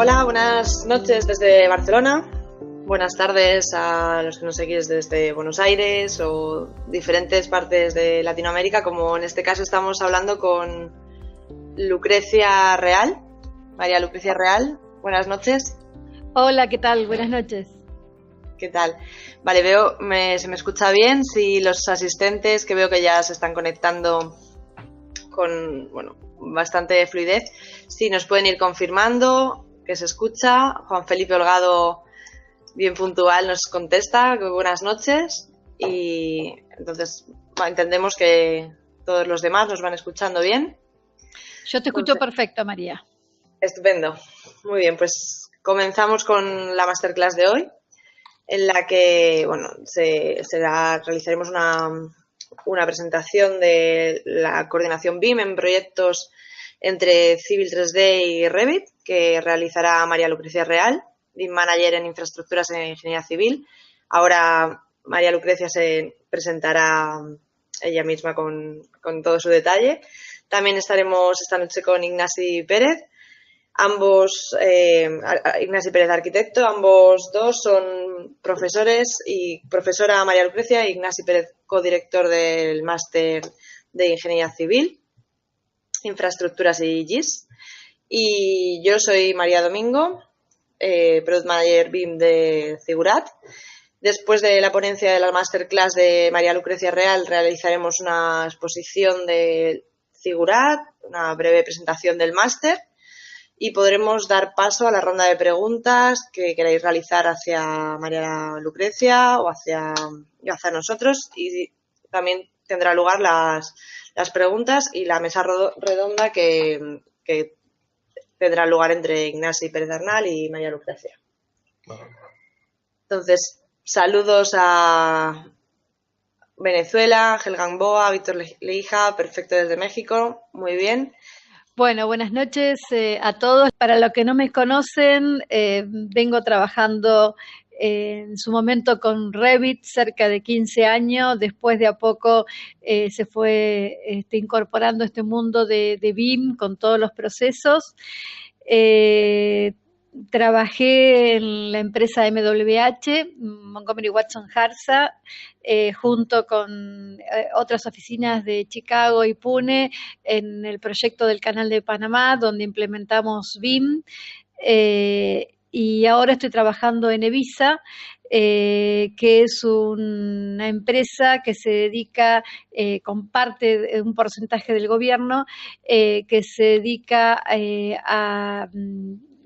Hola, buenas noches desde Barcelona. Buenas tardes a los que nos seguís desde Buenos Aires o diferentes partes de Latinoamérica, como en este caso estamos hablando con Lucrecia Real, María Lucrecia Real. Buenas noches. Hola, ¿qué tal? Buenas noches. ¿Qué tal? Vale, se me escucha bien. Si los asistentes, que veo que ya se están conectando con, bastante fluidez, si nos pueden ir confirmando que se escucha. Juan Felipe Holgado, bien puntual, nos contesta que buenas noches, y entonces entendemos que todos los demás nos van escuchando bien. Yo te escucho perfecto, María. Estupendo. Muy bien, pues comenzamos con la masterclass de hoy, en la que realizaremos una presentación de la coordinación BIM en proyectos entre Civil 3D y Revit, que realizará María Lucrecia Real, BIM Manager en Infraestructuras e Ingeniería Civil. Ahora María Lucrecia se presentará ella misma con todo su detalle. También estaremos esta noche con Ignasi Pérez. Ambos, Ignasi Pérez, arquitecto, ambos dos son profesores, y profesora María Lucrecia, y Ignasi Pérez, codirector del máster de Ingeniería Civil, Infraestructuras y GIS. Y yo soy María Domingo, Product Manager BIM de Figurat. Después de la ponencia de la masterclass de María Lucrecia Real, realizaremos una exposición de Figurat, una breve presentación del máster, y podremos dar paso a la ronda de preguntas que queráis realizar hacia María Lucrecia o hacia nosotros, y también tendrá lugar las preguntas y la mesa redonda que tendrá lugar entre Ignasi Pérez Arnal y María Lucrecia. Entonces, saludos a Venezuela, Ángel Gamboa, Víctor Leija, perfecto desde México, muy bien. Bueno, buenas noches a todos. Para los que no me conocen, vengo trabajando en su momento con Revit cerca de 15 años. Después de a poco se fue incorporando este mundo de BIM con todos los procesos. Trabajé en la empresa MWH, Montgomery Watson Harsa, junto con otras oficinas de Chicago y Pune, en el proyecto del Canal de Panamá, donde implementamos BIM. Y ahora estoy trabajando en Evisa, que es una empresa que se dedica, con parte de un porcentaje del gobierno, que se dedica a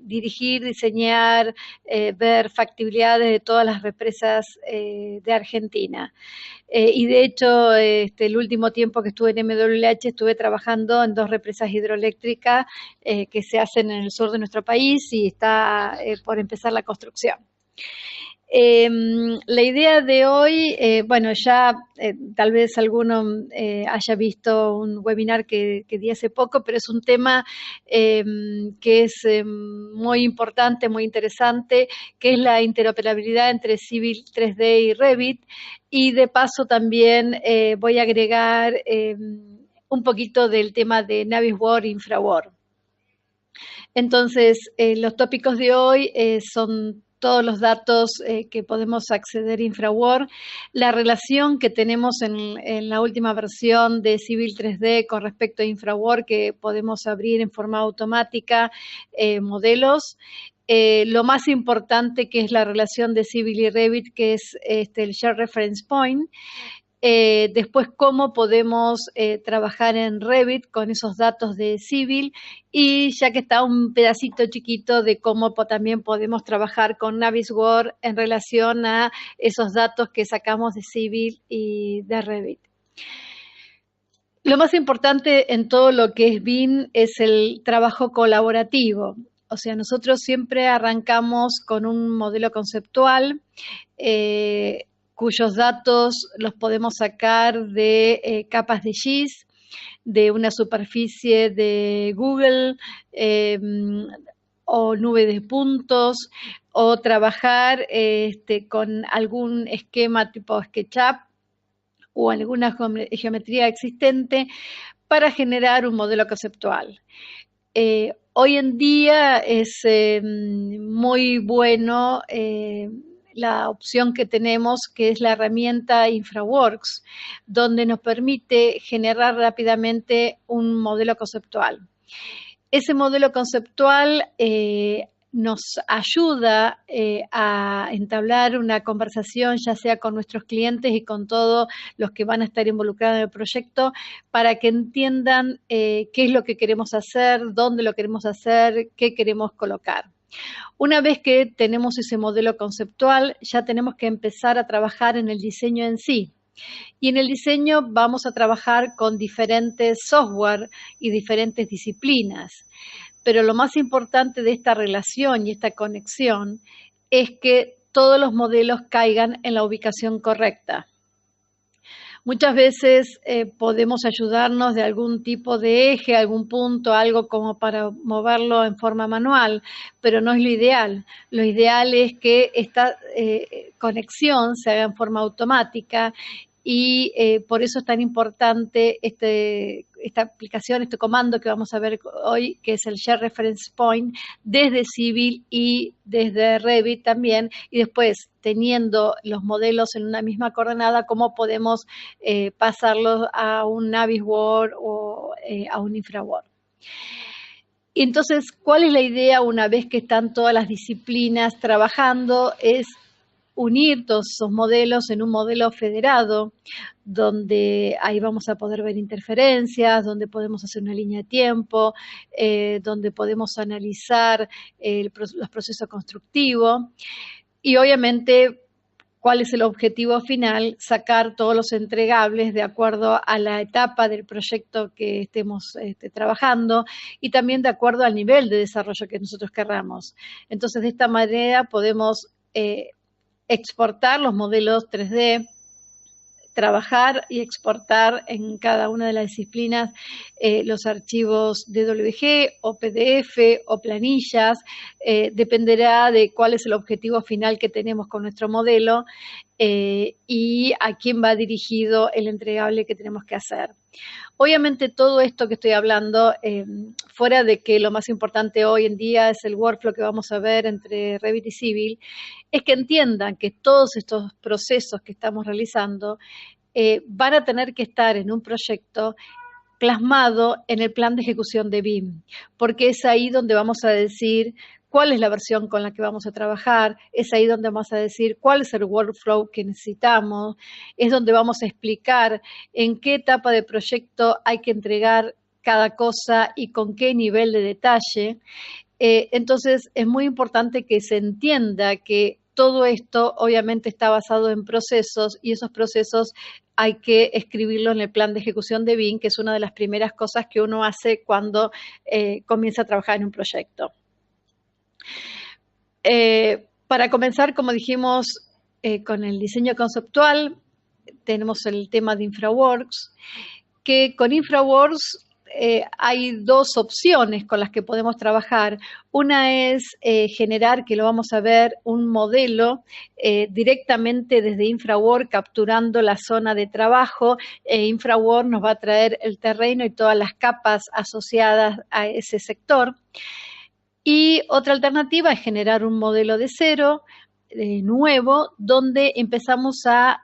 dirigir, diseñar, ver factibilidades de todas las represas de Argentina. Y de hecho, el último tiempo que estuve en MWH estuve trabajando en 2 represas hidroeléctricas que se hacen en el sur de nuestro país, y está por empezar la construcción. La idea de hoy, tal vez alguno haya visto un webinar que di hace poco, pero es un tema que es muy importante, muy interesante, que es la interoperabilidad entre Civil 3D y Revit, y de paso también voy a agregar un poquito del tema de Navisworks e Infraworks. Entonces, los tópicos de hoy son todos los datos que podemos acceder a Infraworks, la relación que tenemos en la última versión de Civil 3D con respecto a Infraworks, que podemos abrir en forma automática modelos. Lo más importante, que es la relación de Civil y Revit, que es el Shared Reference Point. Después, cómo podemos trabajar en Revit con esos datos de Civil, y ya que está un pedacito chiquito de cómo también podemos trabajar con Navisworks en relación a esos datos que sacamos de Civil y de Revit. Lo más importante en todo lo que es BIM es el trabajo colaborativo. O sea, nosotros siempre arrancamos con un modelo conceptual, cuyos datos los podemos sacar de capas de GIS, de una superficie de Google, o nube de puntos, o trabajar con algún esquema tipo SketchUp o alguna geometría existente para generar un modelo conceptual. Hoy en día es muy bueno la opción que tenemos, que es la herramienta InfraWorks, donde nos permite generar rápidamente un modelo conceptual. Ese modelo conceptual nos ayuda a entablar una conversación, ya sea con nuestros clientes y con todos los que van a estar involucrados en el proyecto, para que entiendan qué es lo que queremos hacer, dónde lo queremos hacer, qué queremos colocar. Una vez que tenemos ese modelo conceptual, ya tenemos que empezar a trabajar en el diseño en sí. Y en el diseño vamos a trabajar con diferentes software y diferentes disciplinas. Pero lo más importante de esta relación y esta conexión es que todos los modelos caigan en la ubicación correcta. Muchas veces podemos ayudarnos de algún tipo de eje, algún punto, algo como para moverlo en forma manual, pero no es lo ideal. Lo ideal es que esta conexión se haga en forma automática y por eso es tan importante esta aplicación, este comando que vamos a ver hoy, que es el Share Reference Point, desde Civil y desde Revit también, y después teniendo los modelos en una misma coordenada, cómo podemos pasarlos a un Navisworks o a un InfraWorks. Y entonces, ¿cuál es la idea una vez que están todas las disciplinas trabajando? Es unir todos esos modelos en un modelo federado, donde ahí vamos a poder ver interferencias, donde podemos hacer una línea de tiempo, donde podemos analizar los procesos constructivos y obviamente cuál es el objetivo final, sacar todos los entregables de acuerdo a la etapa del proyecto que estemos trabajando y también de acuerdo al nivel de desarrollo que nosotros querramos. Entonces, de esta manera podemos exportar los modelos 3D, trabajar y exportar en cada una de las disciplinas los archivos DWG o PDF o planillas, dependerá de cuál es el objetivo final que tenemos con nuestro modelo y a quién va dirigido el entregable que tenemos que hacer. Obviamente todo esto que estoy hablando, fuera de que lo más importante hoy en día es el workflow que vamos a ver entre Revit y Civil, es que entiendan que todos estos procesos que estamos realizando van a tener que estar en un proyecto plasmado en el plan de ejecución de BIM, porque es ahí donde vamos a decir cuál es la versión con la que vamos a trabajar, es ahí donde vamos a decir cuál es el workflow que necesitamos, es donde vamos a explicar en qué etapa de proyecto hay que entregar cada cosa y con qué nivel de detalle. Entonces, es muy importante que se entienda que todo esto obviamente está basado en procesos y esos procesos hay que escribirlo en el plan de ejecución de BIM, que es una de las primeras cosas que uno hace cuando comienza a trabajar en un proyecto. Para comenzar, como dijimos, con el diseño conceptual, tenemos el tema de InfraWorks, que con InfraWorks hay dos opciones con las que podemos trabajar. Una es generar, que lo vamos a ver, un modelo directamente desde InfraWorks, capturando la zona de trabajo. InfraWorks nos va a traer el terreno y todas las capas asociadas a ese sector. Y otra alternativa es generar un modelo de cero, nuevo, donde empezamos a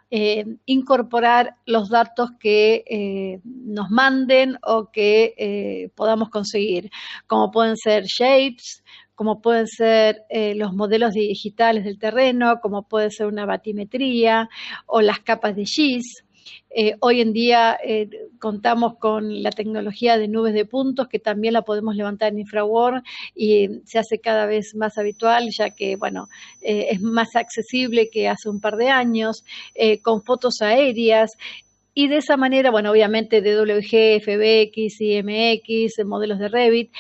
incorporar los datos que nos manden o que podamos conseguir, como pueden ser shapes, como pueden ser los modelos digitales del terreno, como puede ser una batimetría o las capas de GIS. Hoy en día contamos con la tecnología de nubes de puntos que también la podemos levantar en InfraWorks y se hace cada vez más habitual ya que, bueno, es más accesible que hace un par de años, con fotos aéreas. Y de esa manera, bueno, obviamente DWG, FBX, IMX, modelos de Revit,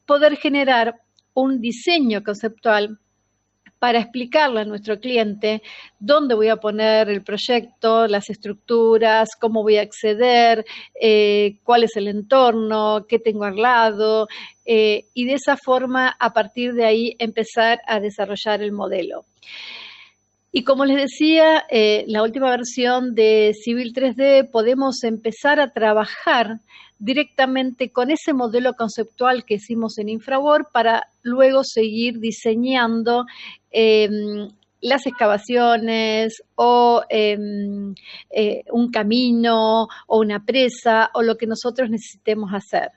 poder generar un diseño conceptual para explicarle a nuestro cliente dónde voy a poner el proyecto, las estructuras, cómo voy a acceder, cuál es el entorno, qué tengo al lado, y de esa forma, a partir de ahí, empezar a desarrollar el modelo. Y como les decía, la última versión de Civil 3D podemos empezar a trabajar directamente con ese modelo conceptual que hicimos en Infraworld para luego seguir diseñando las excavaciones o un camino o una presa o lo que nosotros necesitemos hacer.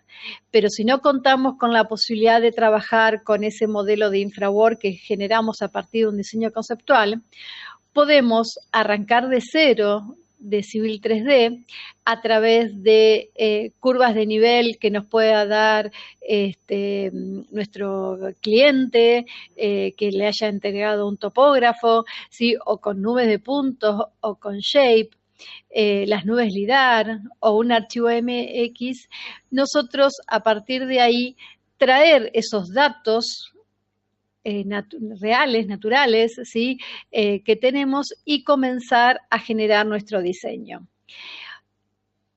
Pero si no contamos con la posibilidad de trabajar con ese modelo de Infraworld que generamos a partir de un diseño conceptual, podemos arrancar de cero de Civil 3D a través de curvas de nivel que nos pueda dar nuestro cliente, que le haya entregado un topógrafo, ¿sí? O con nubes de puntos o con shape. Las nubes LIDAR o un archivo MX, nosotros a partir de ahí traer esos datos reales, naturales, ¿sí? Que tenemos y comenzar a generar nuestro diseño.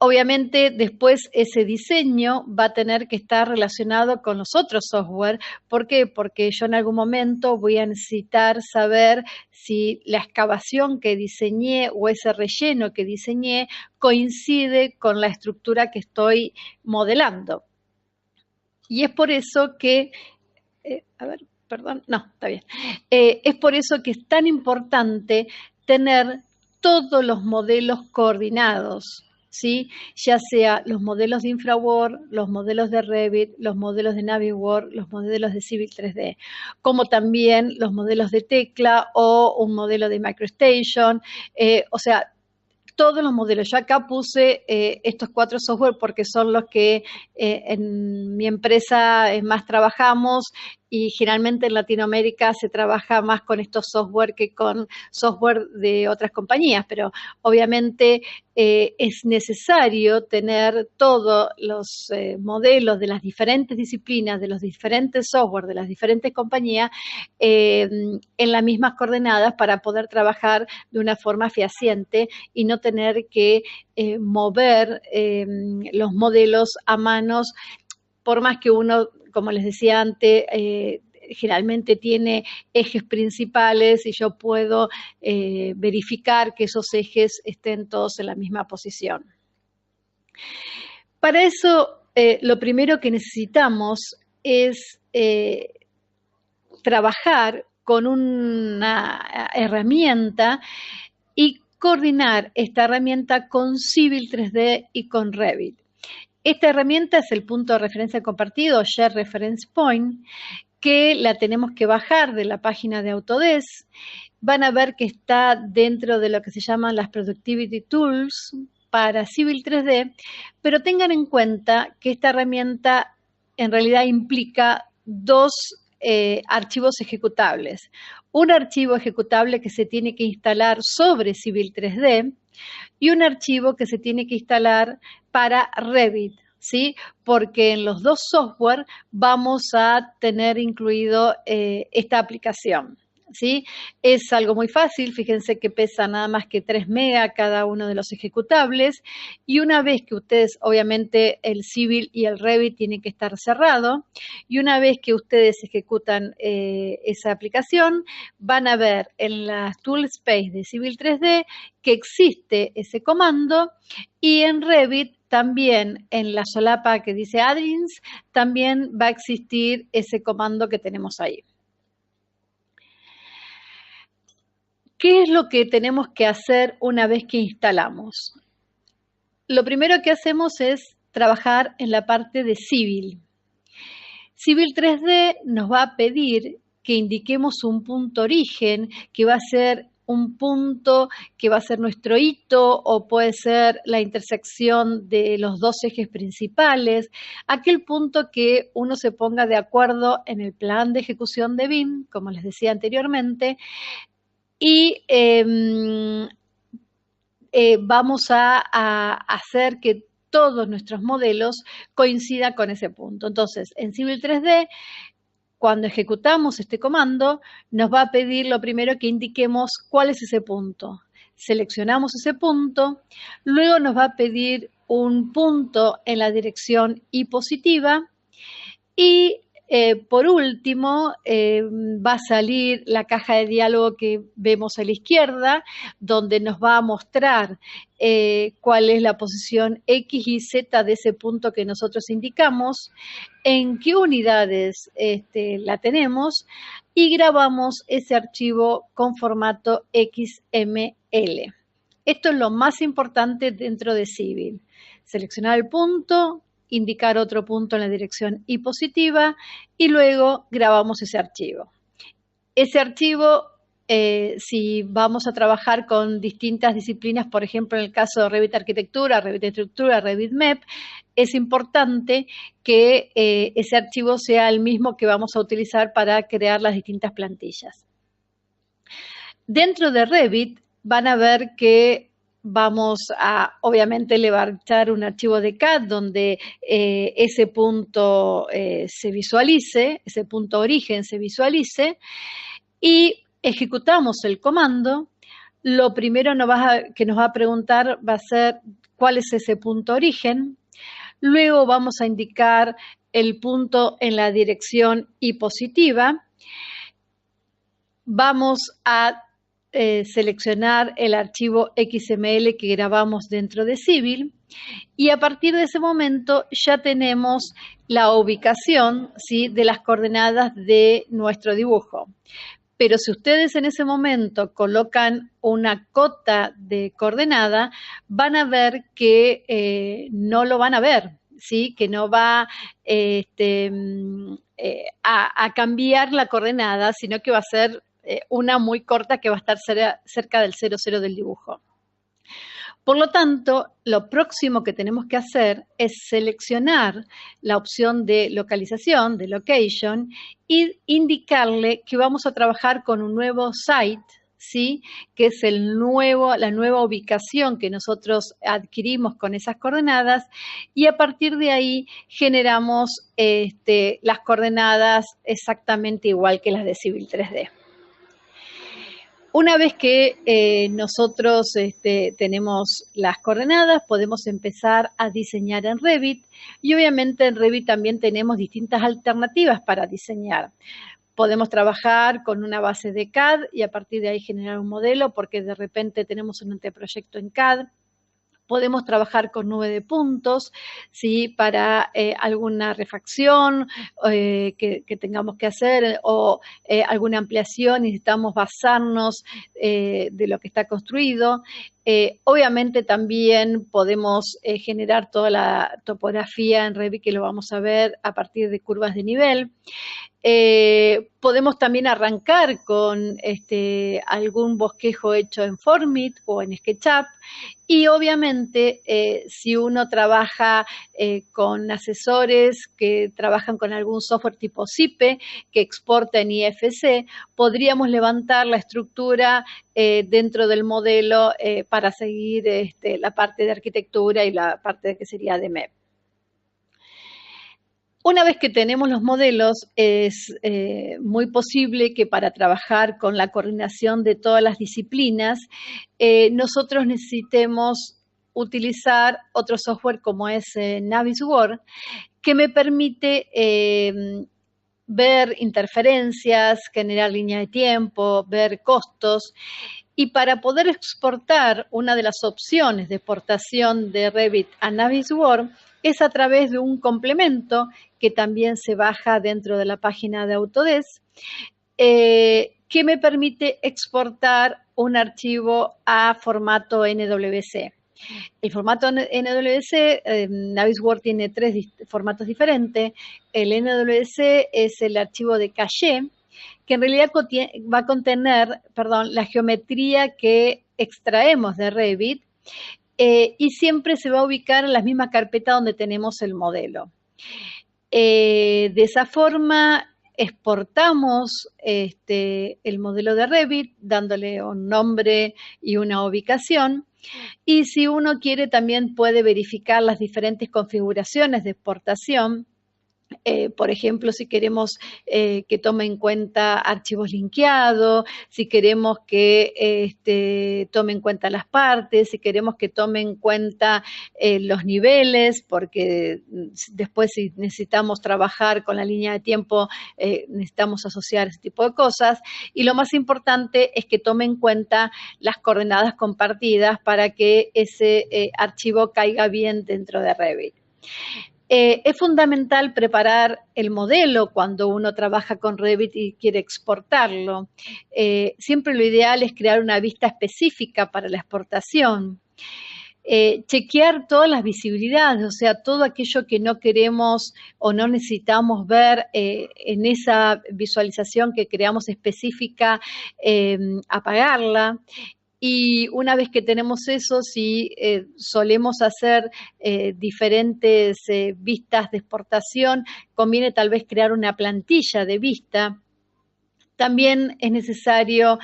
Obviamente después ese diseño va a tener que estar relacionado con los otros software. ¿Por qué? Porque yo en algún momento voy a necesitar saber si la excavación que diseñé o ese relleno que diseñé coincide con la estructura que estoy modelando. Y es por eso que, perdón, no, está bien. Es por eso que es tan importante tener todos los modelos coordinados, ¿sí? Ya sea los modelos de Infraworld, los modelos de Revit, los modelos de Navisworks, los modelos de Civil 3D, como también los modelos de Tecla o un modelo de MicroStation, o sea, todos los modelos. Yo acá puse estos 4 software porque son los que en mi empresa más trabajamos y generalmente en Latinoamérica se trabaja más con estos software que con software de otras compañías, pero obviamente es necesario tener todos los modelos de las diferentes disciplinas, de los diferentes software, de las diferentes compañías en las mismas coordenadas para poder trabajar de una forma fehaciente y no tener que mover los modelos a manos, por más que uno, como les decía antes, generalmente tiene ejes principales y yo puedo verificar que esos ejes estén todos en la misma posición. Para eso, lo primero que necesitamos es trabajar con una herramienta y coordinar esta herramienta con Civil 3D y con Revit. Esta herramienta es el punto de referencia compartido, Share Reference Point, que la tenemos que bajar de la página de Autodesk. Van a ver que está dentro de lo que se llaman las Productivity Tools para Civil 3D, pero tengan en cuenta que esta herramienta en realidad implica dos archivos ejecutables. Un archivo ejecutable que se tiene que instalar sobre Civil 3D y un archivo que se tiene que instalar para Revit, ¿sí? Porque en los dos software vamos a tener incluido esta aplicación, ¿sí? Es algo muy fácil, fíjense que pesa nada más que 3 megas cada uno de los ejecutables y una vez que ustedes, obviamente el Civil y el Revit tienen que estar cerrado y una vez que ustedes ejecutan esa aplicación, van a ver en la Toolspace de Civil 3D que existe ese comando y en Revit también en la solapa que dice add-ins también va a existir ese comando que tenemos ahí. ¿Qué es lo que tenemos que hacer una vez que instalamos? Lo primero que hacemos es trabajar en la parte de Civil. Civil 3D nos va a pedir que indiquemos un punto origen, que va a ser un punto que va a ser nuestro hito o puede ser la intersección de los dos ejes principales, aquel punto que uno se ponga de acuerdo en el plan de ejecución de BIM, como les decía anteriormente, y vamos a hacer que todos nuestros modelos coincidan con ese punto. Entonces, en Civil 3D, cuando ejecutamos este comando, nos va a pedir lo primero que indiquemos cuál es ese punto. Seleccionamos ese punto, luego nos va a pedir un punto en la dirección Y positiva y Por último, va a salir la caja de diálogo que vemos a la izquierda, donde nos va a mostrar cuál es la posición X y Z de ese punto que nosotros indicamos, en qué unidades la tenemos y grabamos ese archivo con formato XML. Esto es lo más importante dentro de Civil. Seleccionar el punto, indicar otro punto en la dirección Y positiva y luego grabamos ese archivo. Ese archivo, si vamos a trabajar con distintas disciplinas, por ejemplo, en el caso de Revit Arquitectura, Revit Estructura, Revit MEP, es importante que ese archivo sea el mismo que vamos a utilizar para crear las distintas plantillas. Dentro de Revit van a ver que vamos a, obviamente, levantar un archivo de CAD donde ese punto se visualice, ese punto origen se visualice, y ejecutamos el comando. Lo primero que nos va a preguntar va a ser cuál es ese punto origen. Luego vamos a indicar el punto en la dirección Y positiva. Vamos a seleccionar el archivo XML que grabamos dentro de Civil y a partir de ese momento ya tenemos la ubicación, ¿sí?, de las coordenadas de nuestro dibujo. Pero si ustedes en ese momento colocan una cota de coordenada, van a ver que no lo van a ver, ¿sí?, que no va a cambiar la coordenada, sino que va a ser una muy corta que va a estar cerca del 00 del dibujo. Por lo tanto, lo próximo que tenemos que hacer es seleccionar la opción de localización, de location, y indicarle que vamos a trabajar con un nuevo site, ¿sí?, que es la nueva ubicación que nosotros adquirimos con esas coordenadas, y a partir de ahí generamos las coordenadas exactamente igual que las de Civil 3D. Una vez que nosotros tenemos las coordenadas, podemos empezar a diseñar en Revit y obviamente en Revit también tenemos distintas alternativas para diseñar. Podemos trabajar con una base de CAD y a partir de ahí generar un modelo porque de repente tenemos un anteproyecto en CAD. Podemos trabajar con nube de puntos, ¿sí?, para alguna refacción que tengamos que hacer o alguna ampliación, necesitamos basarnos de lo que está construido. Obviamente también podemos generar toda la topografía en Revit, que lo vamos a ver a partir de curvas de nivel. Podemos también arrancar con algún bosquejo hecho en Formit o en SketchUp y obviamente si uno trabaja con asesores que trabajan con algún software tipo Zipe que exporta en IFC, podríamos levantar la estructura dentro del modelo para seguir la parte de arquitectura y la parte que sería de MEP. Una vez que tenemos los modelos, es muy posible que para trabajar con la coordinación de todas las disciplinas, nosotros necesitemos utilizar otro software como es Navisworks, que me permite ver interferencias, generar línea de tiempo, ver costos. Y para poder exportar, una de las opciones de exportación de Revit a Navisworks es a través de un complemento que también se baja dentro de la página de Autodesk, que me permite exportar un archivo a formato NWC. El formato NWC, Navisworks tiene 3 formatos diferentes. El NWC es el archivo de caché, que en realidad va a contener, la geometría que extraemos de Revit y siempre se va a ubicar en la misma carpeta donde tenemos el modelo. De esa forma exportamos el modelo de Revit dándole un nombre y una ubicación. Y si uno quiere también puede verificar las diferentes configuraciones de exportación Por ejemplo, si queremos que tome en cuenta archivos linkeados, si queremos que tome en cuenta las partes, si queremos que tome en cuenta los niveles, porque después si necesitamos trabajar con la línea de tiempo, necesitamos asociar ese tipo de cosas. Y lo más importante es que tome en cuenta las coordenadas compartidas para que ese archivo caiga bien dentro de Revit. Es fundamental preparar el modelo cuando uno trabaja con Revit y quiere exportarlo. Siempre lo ideal es crear una vista específica para la exportación. Chequear todas las visibilidades, o sea, todo aquello que no queremos o no necesitamos ver en esa visualización que creamos específica, apagarla. Y una vez que tenemos eso, si solemos hacer diferentes vistas de exportación, conviene tal vez crear una plantilla de vista. También es necesario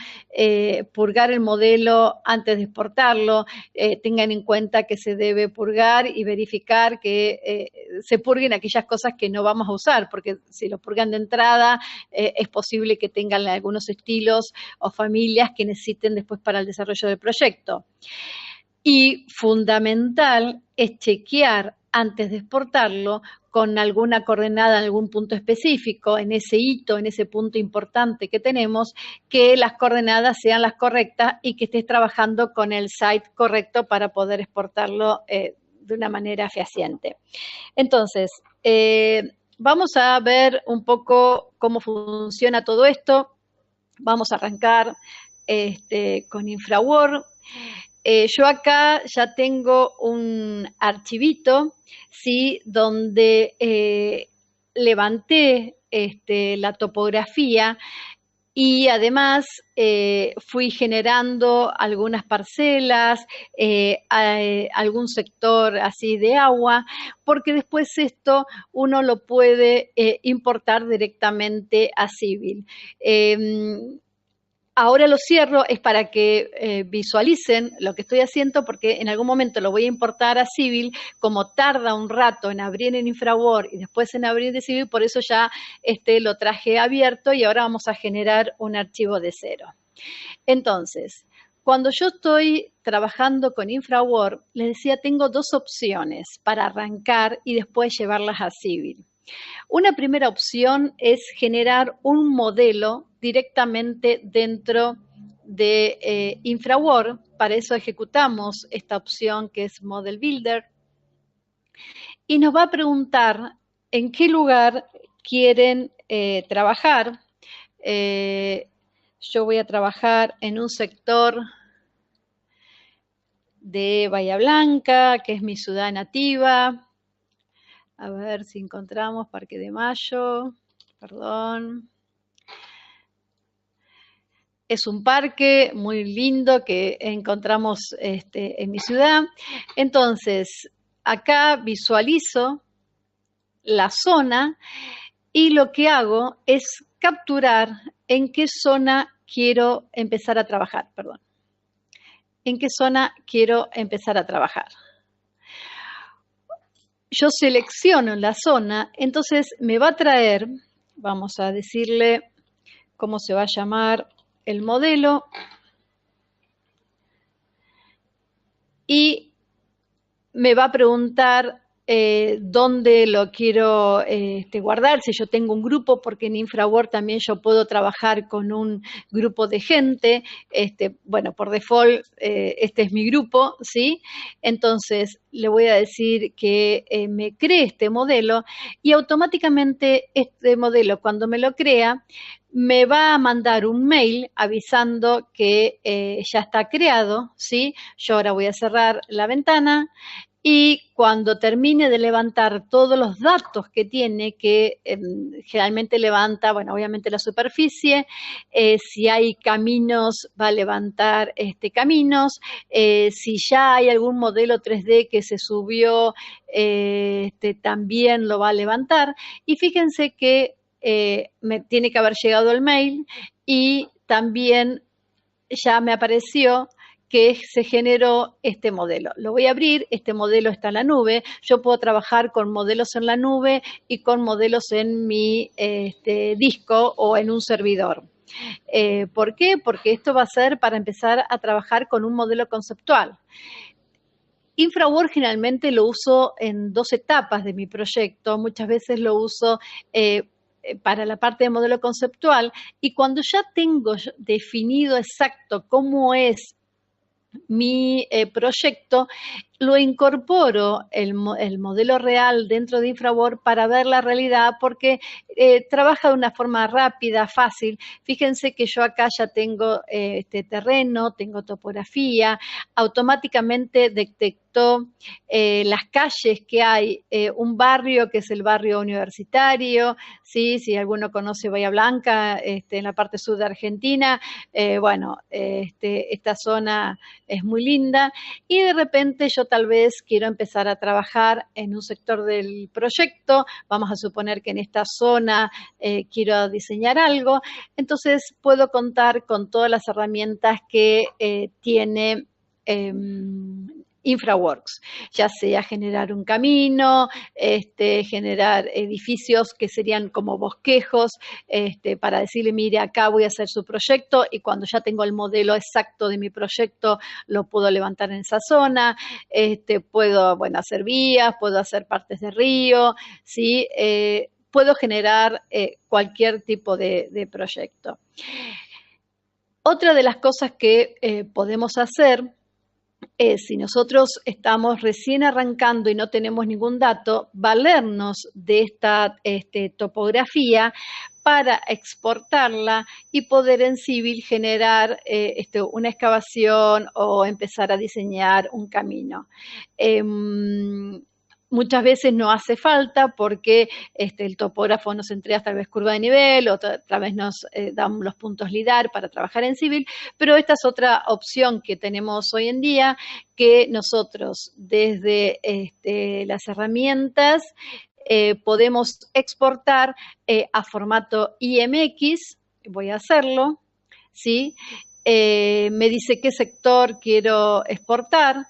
purgar el modelo antes de exportarlo. Tengan en cuenta que se debe purgar y verificar que se purguen aquellas cosas que no vamos a usar, porque si lo purgan de entrada, es posible que tengan algunos estilos o familias que necesiten después para el desarrollo del proyecto. Y fundamental es chequear antes de exportarlo con alguna coordenada en algún punto específico, en ese hito, en ese punto importante que tenemos, que las coordenadas sean las correctas y que estés trabajando con el site correcto para poder exportarlo de una manera fehaciente. Entonces, vamos a ver un poco cómo funciona todo esto. Vamos a arrancar con InfraWorld. Yo acá ya tengo un archivito, ¿sí? Donde levanté la topografía y además fui generando algunas parcelas, algún sector así de agua, porque después esto uno lo puede importar directamente a Civil. Ahora lo cierro, es para que visualicen lo que estoy haciendo, porque en algún momento lo voy a importar a Civil. Como tarda un rato en abrir en InfraWorld y después en abrir de Civil, por eso ya lo traje abierto y ahora vamos a generar un archivo de cero. Entonces, cuando yo estoy trabajando con InfraWorld, les decía, tengo dos opciones para arrancar y después llevarlas a Civil. Una primera opción es generar un modelo directamente dentro de InfraWorld. Para eso ejecutamos esta opción que es Model Builder. Y nos va a preguntar en qué lugar quieren trabajar. Yo voy a trabajar en un sector de Bahía Blanca, que es mi ciudad nativa. A ver si encontramos Parque de Mayo, perdón. Es un parque muy lindo que encontramos en mi ciudad. Entonces, acá visualizo la zona y lo que hago es capturar en qué zona quiero empezar a trabajar, perdón. En qué zona quiero empezar a trabajar. Yo selecciono la zona, entonces me va a traer, vamos a decirle cómo se va a llamar el modelo, y me va a preguntar dónde lo quiero guardar, si yo tengo un grupo, porque en InfraWorld también yo puedo trabajar con un grupo de gente. Bueno, por default este es mi grupo, ¿sí? Entonces le voy a decir que me cree este modelo y automáticamente este modelo, cuando me lo crea, me va a mandar un mail avisando que ya está creado, ¿sí? Yo ahora voy a cerrar la ventana. Y cuando termine de levantar todos los datos que tiene, que generalmente levanta, bueno, obviamente la superficie, si hay caminos, va a levantar caminos, si ya hay algún modelo 3D que se subió, también lo va a levantar. Y fíjense que me tiene que haber llegado el mail y también ya me apareció que se generó este modelo. Lo voy a abrir, este modelo está en la nube. Yo puedo trabajar con modelos en la nube y con modelos en mi disco o en un servidor. ¿Por qué? Porque esto va a ser para empezar a trabajar con un modelo conceptual. InfraWorks generalmente lo uso en 2 etapas de mi proyecto. Muchas veces lo uso para la parte de modelo conceptual, y cuando ya tengo definido exacto cómo es mi proyecto, lo incorporo el modelo real dentro de InfraWorks para ver la realidad, porque trabaja de una forma rápida, fácil. Fíjense que yo acá ya tengo este terreno, tengo topografía, automáticamente detectó las calles que hay, un barrio que es el barrio universitario, ¿sí? Si alguno conoce Bahía Blanca, en la parte sur de Argentina, bueno, esta zona es muy linda, y de repente yo tal vez quiero empezar a trabajar en un sector del proyecto. Vamos a suponer que en esta zona quiero diseñar algo, entonces puedo contar con todas las herramientas que tiene InfraWorks, ya sea generar un camino, generar edificios que serían como bosquejos, para decirle, mire, acá voy a hacer su proyecto, y cuando ya tengo el modelo exacto de mi proyecto, lo puedo levantar en esa zona. Puedo, bueno, hacer vías, puedo hacer partes de río, ¿sí? Puedo generar cualquier tipo de proyecto. Otra de las cosas que podemos hacer es, si nosotros estamos recién arrancando y no tenemos ningún dato, valernos de esta topografía para exportarla y poder en Civil generar una excavación o empezar a diseñar un camino. Muchas veces no hace falta porque el topógrafo nos entrega tal vez curva de nivel, otra vez nos dan los puntos LIDAR para trabajar en Civil, pero esta es otra opción que tenemos hoy en día, que nosotros desde las herramientas podemos exportar a formato IMX. Voy a hacerlo, ¿sí? Me dice qué sector quiero exportar.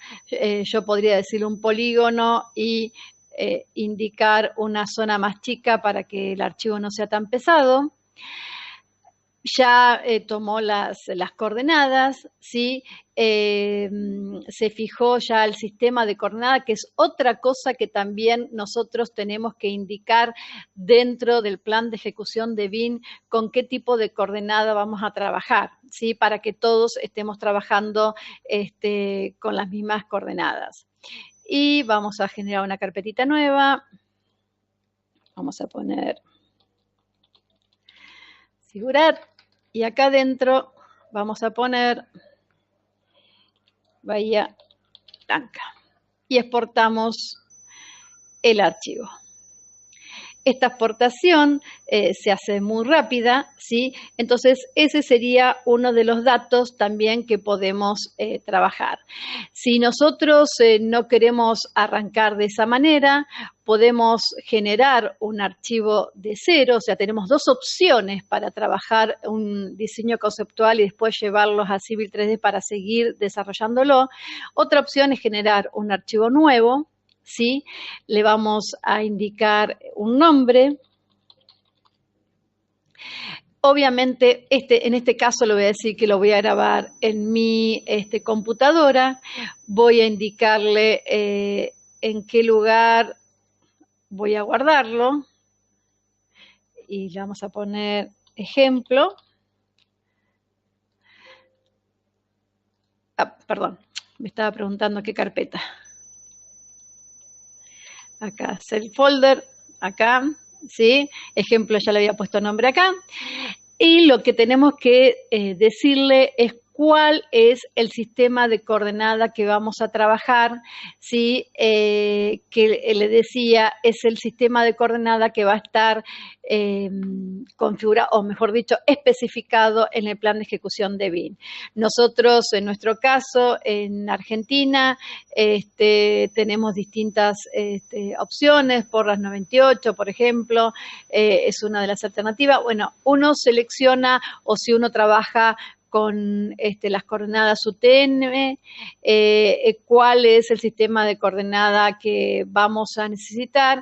Yo podría decirle un polígono y indicar una zona más chica para que el archivo no sea tan pesado. Ya tomó las coordenadas, ¿sí? Se fijó ya el sistema de coordenadas, que es otra cosa que también nosotros tenemos que indicar dentro del plan de ejecución de BIM, con qué tipo de coordenada vamos a trabajar, ¿sí? Para que todos estemos trabajando con las mismas coordenadas. Y vamos a generar una carpetita nueva. Vamos a poner figurar. Y acá adentro vamos a poner Bahía Blanca y exportamos el archivo. Esta exportación se hace muy rápida, ¿sí? Entonces, ese sería uno de los datos también que podemos trabajar. Si nosotros no queremos arrancar de esa manera, podemos generar un archivo de cero, o sea, tenemos 2 opciones para trabajar un diseño conceptual y después llevarlos a Civil 3D para seguir desarrollándolo. Otra opción es generar un archivo nuevo, ¿sí? Le vamos a indicar un nombre. Obviamente, en este caso le voy a decir que lo voy a grabar en mi computadora. Voy a indicarle en qué lugar voy a guardarlo. Y le vamos a poner ejemplo. Perdón, me estaba preguntando qué carpeta. Acá es el folder, acá, ¿sí? Ejemplo, ya le había puesto nombre acá. Y lo que tenemos que decirle es cuál es el sistema de coordenada que vamos a trabajar, ¿sí? Que le decía, es el sistema de coordenada que va a estar configurado, o mejor dicho, especificado en el plan de ejecución de BIM. Nosotros, en nuestro caso, en Argentina, tenemos distintas opciones, por las 98, por ejemplo, es una de las alternativas. Bueno, uno selecciona, o si uno trabaja con las coordenadas UTM, cuál es el sistema de coordenada que vamos a necesitar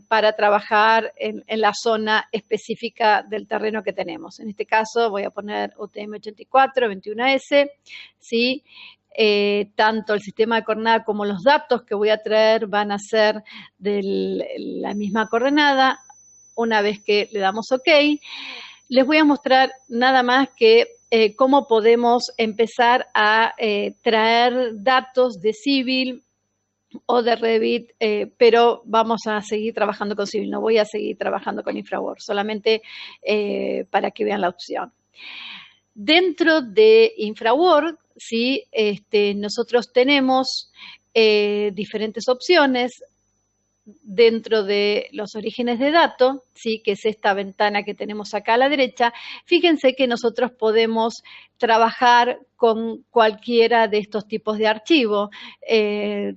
para trabajar en la zona específica del terreno que tenemos. En este caso voy a poner UTM 84, 21S, ¿sí? Tanto el sistema de coordenada como los datos que voy a traer van a ser de la misma coordenada. Una vez que le damos OK, les voy a mostrar nada más que cómo podemos empezar a traer datos de Civil o de Revit, pero vamos a seguir trabajando con Civil, no voy a seguir trabajando con InfraWorks, solamente para que vean la opción. Dentro de InfraWorks, ¿sí? Nosotros tenemos diferentes opciones dentro de los orígenes de datos, ¿sí? Que es esta ventana que tenemos acá a la derecha. Fíjense que nosotros podemos trabajar con cualquiera de estos tipos de archivos,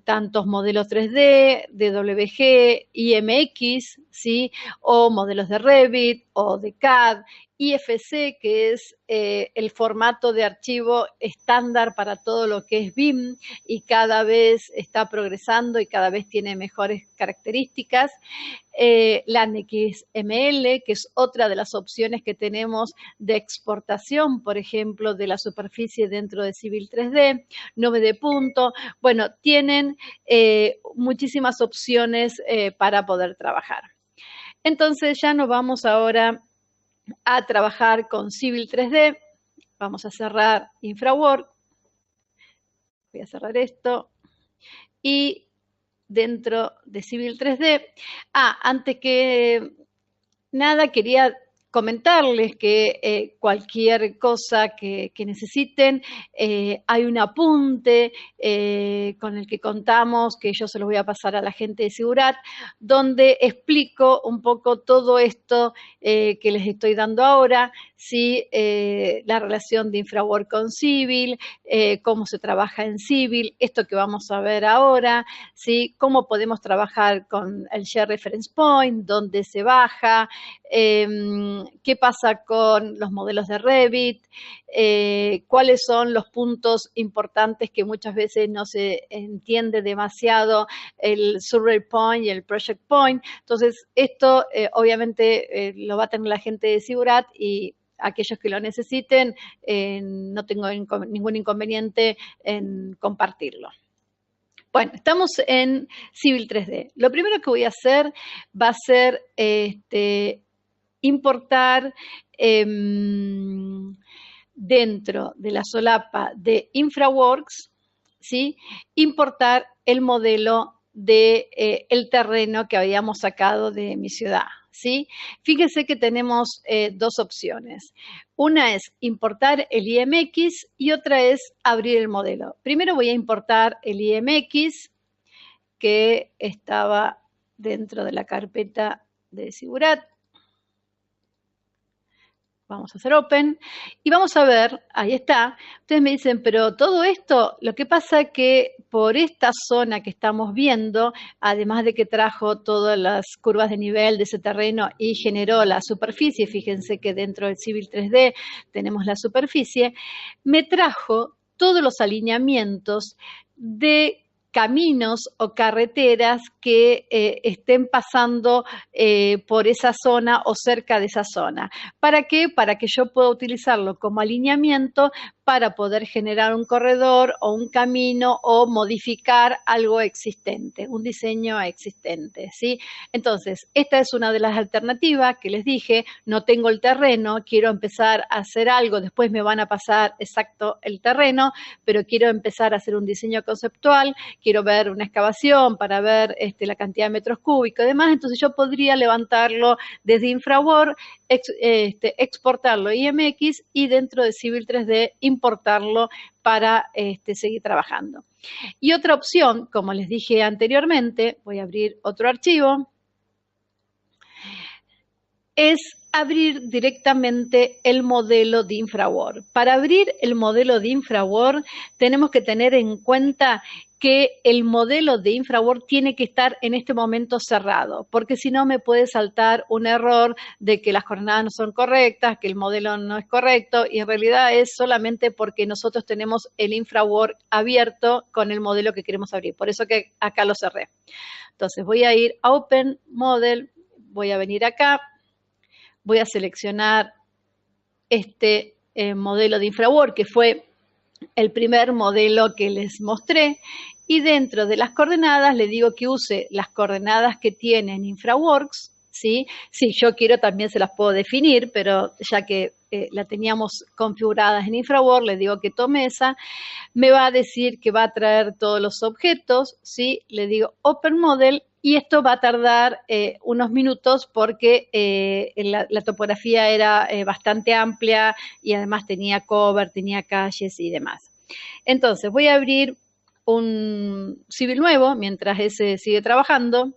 tantos modelos 3D, DWG, IMX, ¿sí? O modelos de Revit o de CAD, IFC, que es el formato de archivo estándar para todo lo que es BIM y cada vez está progresando y cada vez tiene mejores características. LAN-XML, que es otra de las opciones que tenemos de exportación, por ejemplo, de la superficie dentro de Civil 3D, nube de punto. Bueno, tienen muchísimas opciones para poder trabajar. Entonces ya nos vamos ahora a trabajar con Civil 3D. Vamos a cerrar InfraWorks. Voy a cerrar esto. Y dentro de Civil 3D, antes que nada quería comentarles que cualquier cosa que necesiten, hay un apunte con el que contamos, que yo se los voy a pasar a la gente de Sigurat, donde explico un poco todo esto que les estoy dando ahora, ¿sí? La relación de InfraWorks con Civil, cómo se trabaja en Civil, esto que vamos a ver ahora, ¿sí? Cómo podemos trabajar con el Share Reference Point, dónde se baja, qué pasa con los modelos de Revit, cuáles son los puntos importantes que muchas veces no se entiende demasiado, el Survey Point y el Project Point. Entonces, esto obviamente lo va a tener la gente de Sigurat y aquellos que lo necesiten, no tengo ningún inconveniente en compartirlo. Bueno, estamos en Civil 3D. Lo primero que voy a hacer va a ser importar dentro de la solapa de InfraWorks, ¿sí? Importar el modelo de el terreno que habíamos sacado de mi ciudad, ¿sí? Fíjense que tenemos dos opciones. Una es importar el IMX y otra es abrir el modelo. Primero voy a importar el IMX que estaba dentro de la carpeta de Sigurat. Vamos a hacer Open y vamos a ver, ahí está. Ustedes me dicen, pero todo esto, lo que pasa es que por esta zona que estamos viendo, además de que trajo todas las curvas de nivel de ese terreno y generó la superficie, fíjense que dentro del Civil 3D tenemos la superficie, me trajo todos los alineamientos de caminos o carreteras que estén pasando por esa zona o cerca de esa zona. ¿Para qué? Para que yo pueda utilizarlo como alineamiento para poder generar un corredor o un camino o modificar algo existente, un diseño existente, ¿sí? Entonces, esta es una de las alternativas que les dije, no tengo el terreno, quiero empezar a hacer algo, después me van a pasar exacto el terreno, pero quiero empezar a hacer un diseño conceptual, quiero ver una excavación para ver la cantidad de metros cúbicos y demás, entonces yo podría levantarlo desde InfraWorks, exportarlo IMX y dentro de Civil 3D importarlo para seguir trabajando. Y otra opción, como les dije anteriormente, voy a abrir otro archivo, es abrir directamente el modelo de InfraWorld. Para abrir el modelo de InfraWorld tenemos que tener en cuenta que el modelo de InfraWorld tiene que estar en este momento cerrado, porque si no me puede saltar un error de que las coordenadas no son correctas, que el modelo no es correcto, y en realidad es solamente porque nosotros tenemos el InfraWorld abierto con el modelo que queremos abrir. Por eso que acá lo cerré. Entonces voy a ir a Open Model, voy a venir acá, voy a seleccionar este modelo de InfraWorld, que fue el primer modelo que les mostré, y dentro de las coordenadas le digo que use las coordenadas que tienen InfraWorks, ¿sí? Si yo quiero también se las puedo definir, pero ya que la teníamos configuradas en InfraWorks, le digo que tome esa, me va a decir que va a traer todos los objetos, ¿sí? Le digo Open Model, y esto va a tardar unos minutos porque la topografía era bastante amplia y además tenía cover, tenía calles y demás. Entonces voy a abrir un civil nuevo mientras ese sigue trabajando.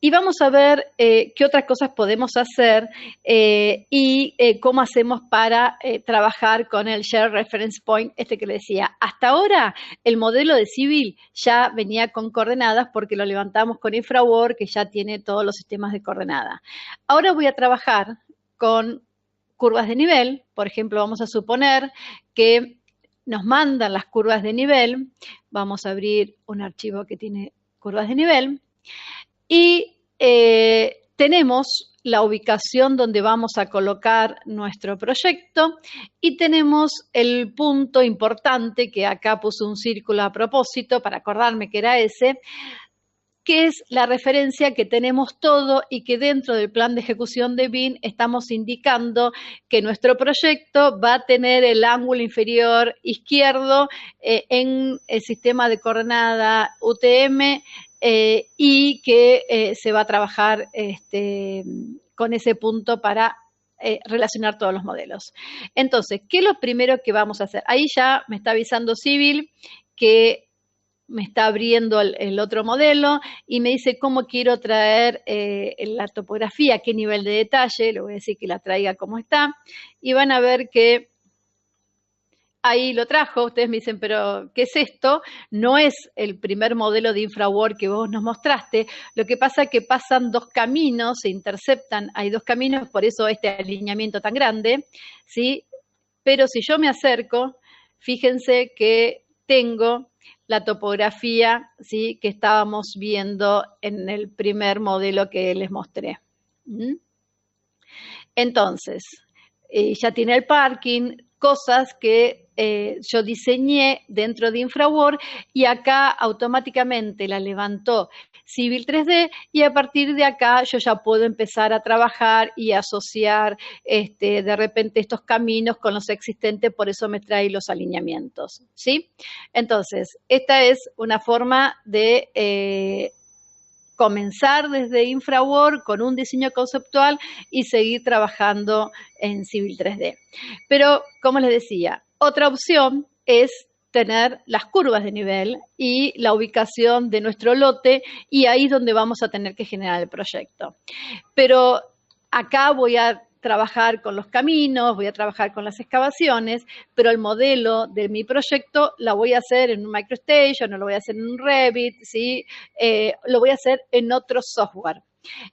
Y vamos a ver qué otras cosas podemos hacer y cómo hacemos para trabajar con el Share Reference Point, este que le decía. Hasta ahora el modelo de Civil ya venía con coordenadas porque lo levantamos con InfraWorld, que ya tiene todos los sistemas de coordenadas. Ahora voy a trabajar con curvas de nivel. Por ejemplo, vamos a suponer que nos mandan las curvas de nivel. Vamos a abrir un archivo que tiene curvas de nivel. Y tenemos la ubicación donde vamos a colocar nuestro proyecto y tenemos el punto importante, que acá puse un círculo a propósito para acordarme que era ese, que es la referencia que tenemos todo y que dentro del plan de ejecución de BIM estamos indicando que nuestro proyecto va a tener el ángulo inferior izquierdo en el sistema de coordenada UTM y que se va a trabajar con ese punto para relacionar todos los modelos. Entonces, ¿qué es lo primero que vamos a hacer? Ahí ya me está avisando Civil que me está abriendo el otro modelo y me dice cómo quiero traer la topografía, qué nivel de detalle, le voy a decir que la traiga como está, y van a ver que ahí lo trajo. Ustedes me dicen, pero ¿qué es esto? No es el primer modelo de InfraWorld que vos nos mostraste. Lo que pasa es que pasan dos caminos, se interceptan, hay dos caminos, por eso este alineamiento tan grande, ¿sí? Pero si yo me acerco, fíjense que tengo la topografía, ¿sí?, que estábamos viendo en el primer modelo que les mostré. Entonces, ya tiene el parking, cosas que yo diseñé dentro de InfraWorld y acá automáticamente la levantó Civil 3D y a partir de acá yo ya puedo empezar a trabajar y asociar de repente estos caminos con los existentes, por eso me trae los alineamientos, ¿sí? Entonces, esta es una forma de comenzar desde InfraWorld con un diseño conceptual y seguir trabajando en Civil 3D. Pero, como les decía, otra opción es tener las curvas de nivel y la ubicación de nuestro lote, y ahí es donde vamos a tener que generar el proyecto. Pero acá voy a trabajar con los caminos, voy a trabajar con las excavaciones, pero el modelo de mi proyecto la voy a hacer en un MicroStation, no lo voy a hacer en un Revit, ¿sí? Lo voy a hacer en otro software.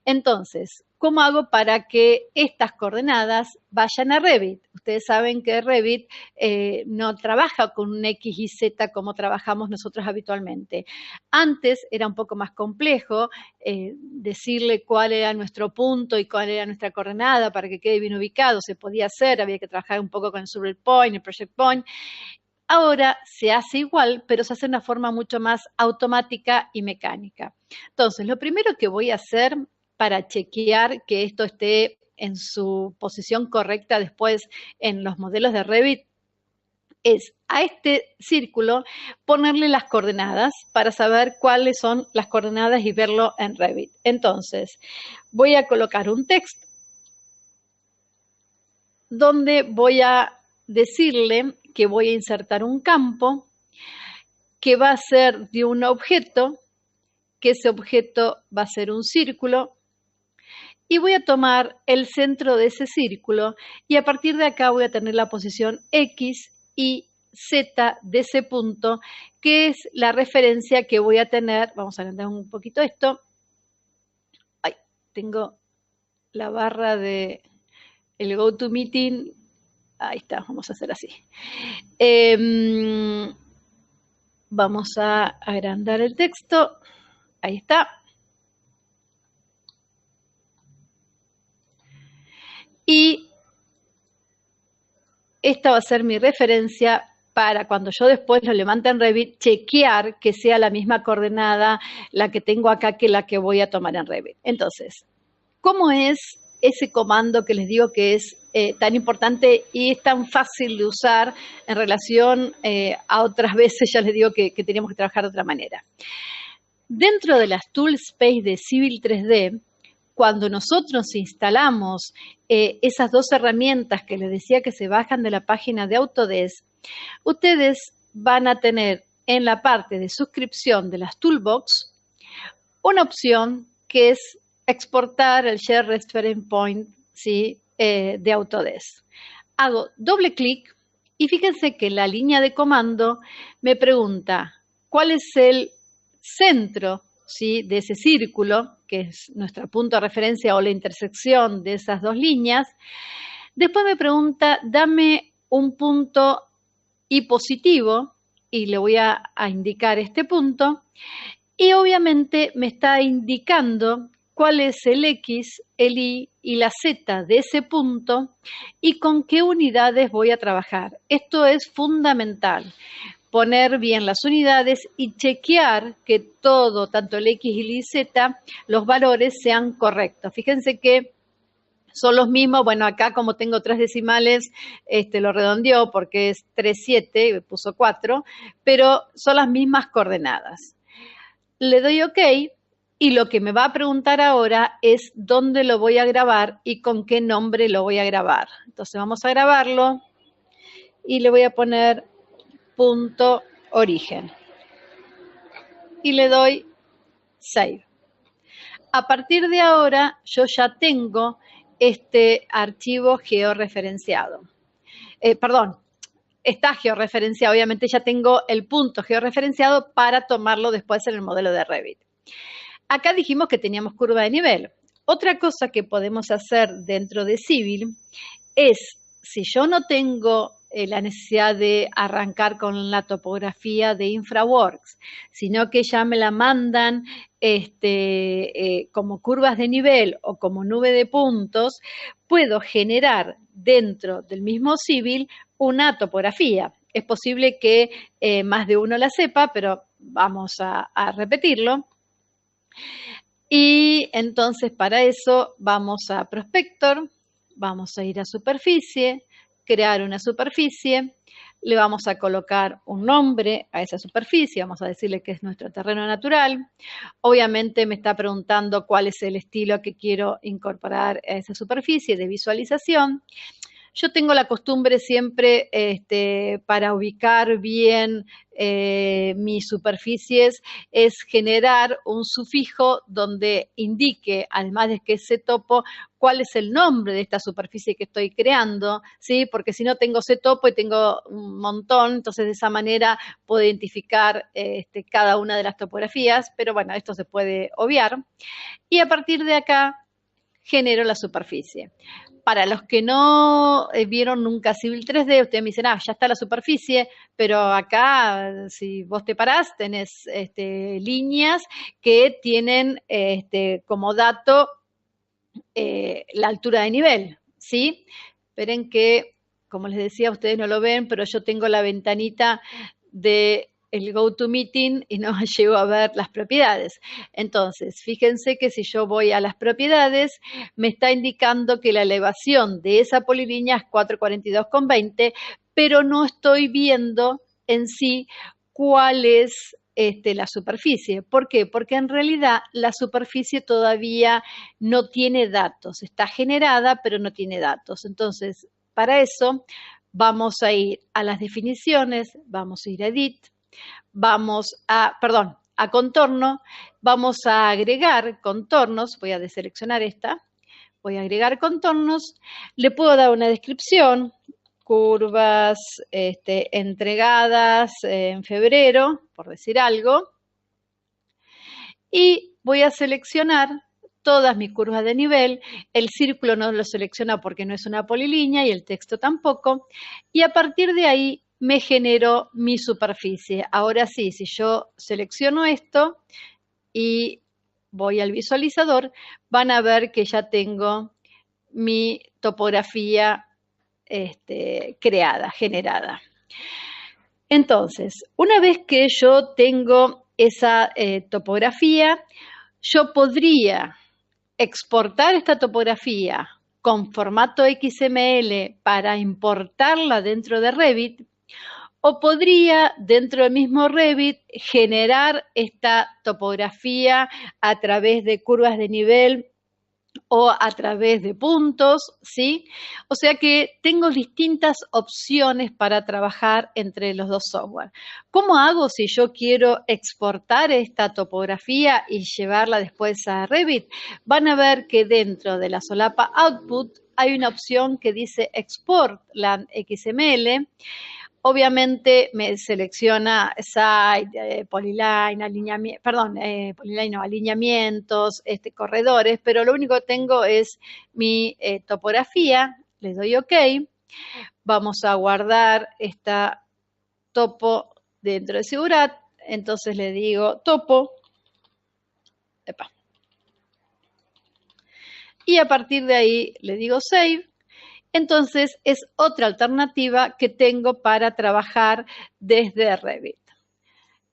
Entonces, ¿cómo hago para que estas coordenadas vayan a Revit? Ustedes saben que Revit no trabaja con un X y Z como trabajamos nosotros habitualmente. Antes era un poco más complejo decirle cuál era nuestro punto y cuál era nuestra coordenada para que quede bien ubicado. Se podía hacer, había que trabajar un poco con el Survey Point, el Project Point. Ahora se hace igual, pero se hace de una forma mucho más automática y mecánica. Entonces, lo primero que voy a hacer para chequear que esto esté en su posición correcta después en los modelos de Revit es a este círculo ponerle las coordenadas para saber cuáles son las coordenadas y verlo en Revit. Entonces, voy a colocar un texto donde voy a decirle que voy a insertar un campo que va a ser de un objeto, que ese objeto va a ser un círculo, y voy a tomar el centro de ese círculo y a partir de acá voy a tener la posición X y Z de ese punto, que es la referencia que voy a tener. Vamos a agrandar un poquito esto. Ay, tengo la barra de el GoToMeeting. Ahí está, vamos a hacer así. Vamos a agrandar el texto. Ahí está. Y esta va a ser mi referencia para cuando yo después lo levante en Revit, chequear que sea la misma coordenada la que tengo acá que la que voy a tomar en Revit. Entonces, ¿cómo es ese comando que les digo que es tan importante y es tan fácil de usar en relación a otras veces? Ya les digo que teníamos que trabajar de otra manera. Dentro de las Toolspace de Civil 3D, cuando nosotros instalamos esas dos herramientas que les decía que se bajan de la página de Autodesk, ustedes van a tener en la parte de suscripción de las Toolbox una opción que es exportar el Share Reference Point, ¿sí? De Autodesk. Hago doble clic y fíjense que la línea de comando me pregunta cuál es el centro, ¿sí? De ese círculo, que es nuestro punto de referencia o la intersección de esas dos líneas. Después me pregunta, dame un punto y positivo, y le voy a indicar este punto. Y obviamente me está indicando cuál es el X, el Y y la Z de ese punto y con qué unidades voy a trabajar. Esto es fundamental. Poner bien las unidades y chequear que todo, tanto el X y el Z, los valores sean correctos. Fíjense que son los mismos. Bueno, acá como tengo 3 decimales, lo redondeó porque es 3,7, puso 4, pero son las mismas coordenadas. Le doy OK y lo que me va a preguntar ahora es dónde lo voy a grabar y con qué nombre lo voy a grabar. Entonces vamos a grabarlo y le voy a poner punto origen y le doy Save. A partir de ahora yo ya tengo este archivo georreferenciado. Está georreferenciado, obviamente ya tengo el punto georreferenciado para tomarlo después en el modelo de Revit. Acá dijimos que teníamos curva de nivel. Otra cosa que podemos hacer dentro de Civil es, si yo no tengo la necesidad de arrancar con la topografía de InfraWorks, sino que ya me la mandan como curvas de nivel o como nube de puntos, puedo generar dentro del mismo Civil una topografía. Es posible que más de uno la sepa, pero vamos a repetirlo. Y entonces para eso vamos a Prospector, vamos a ir a Superficie, crear una superficie, le vamos a colocar un nombre a esa superficie, vamos a decirle que es nuestro terreno natural. Obviamente me está preguntando cuál es el estilo que quiero incorporar a esa superficie de visualización. Yo tengo la costumbre siempre para ubicar bien mis superficies es generar un sufijo donde indique, además de que ese topo, cuál es el nombre de esta superficie que estoy creando, ¿sí? Porque si no tengo ese topo y tengo un montón, entonces de esa manera puedo identificar cada una de las topografías, pero bueno, esto se puede obviar. Y a partir de acá genero la superficie. Para los que no vieron nunca Civil 3D, ustedes me dicen, ya está la superficie, pero acá, si vos te parás, tenés líneas que tienen como dato la altura de nivel, ¿sí? Esperen que, como les decía, ustedes no lo ven, pero yo tengo la ventanita de el GoToMeeting y no llego a ver las propiedades. Entonces, fíjense que si yo voy a las propiedades, me está indicando que la elevación de esa polilínea es 442,20, pero no estoy viendo en sí cuál es la superficie. ¿Por qué? Porque en realidad la superficie todavía no tiene datos. Está generada, pero no tiene datos. Entonces, para eso vamos a ir a las definiciones, vamos a ir a Edit, vamos a contorno, vamos a agregar contornos, voy a deseleccionar esta, voy a agregar contornos, le puedo dar una descripción, curvas entregadas en febrero, por decir algo, y voy a seleccionar todas mis curvas de nivel. El círculo no lo selecciona porque no es una polilínea y el texto tampoco, y a partir de ahí me genero mi superficie. Ahora sí, si yo selecciono esto y voy al visualizador, van a ver que ya tengo mi topografía creada, generada. Entonces, una vez que yo tengo esa topografía, yo podría exportar esta topografía con formato XML para importarla dentro de Revit, o podría dentro del mismo Revit generar esta topografía a través de curvas de nivel o a través de puntos, ¿sí? O sea que tengo distintas opciones para trabajar entre los dos software. ¿Cómo hago si yo quiero exportar esta topografía y llevarla después a Revit? Van a ver que dentro de la solapa Output hay una opción que dice Export Land XML. Obviamente me selecciona site, polyline, alineamientos, corredores, pero lo único que tengo es mi topografía. Le doy OK. Vamos a guardar esta topo dentro de Sigurat. Entonces le digo topo. Epa. Y a partir de ahí le digo save. Entonces es otra alternativa que tengo para trabajar desde Revit.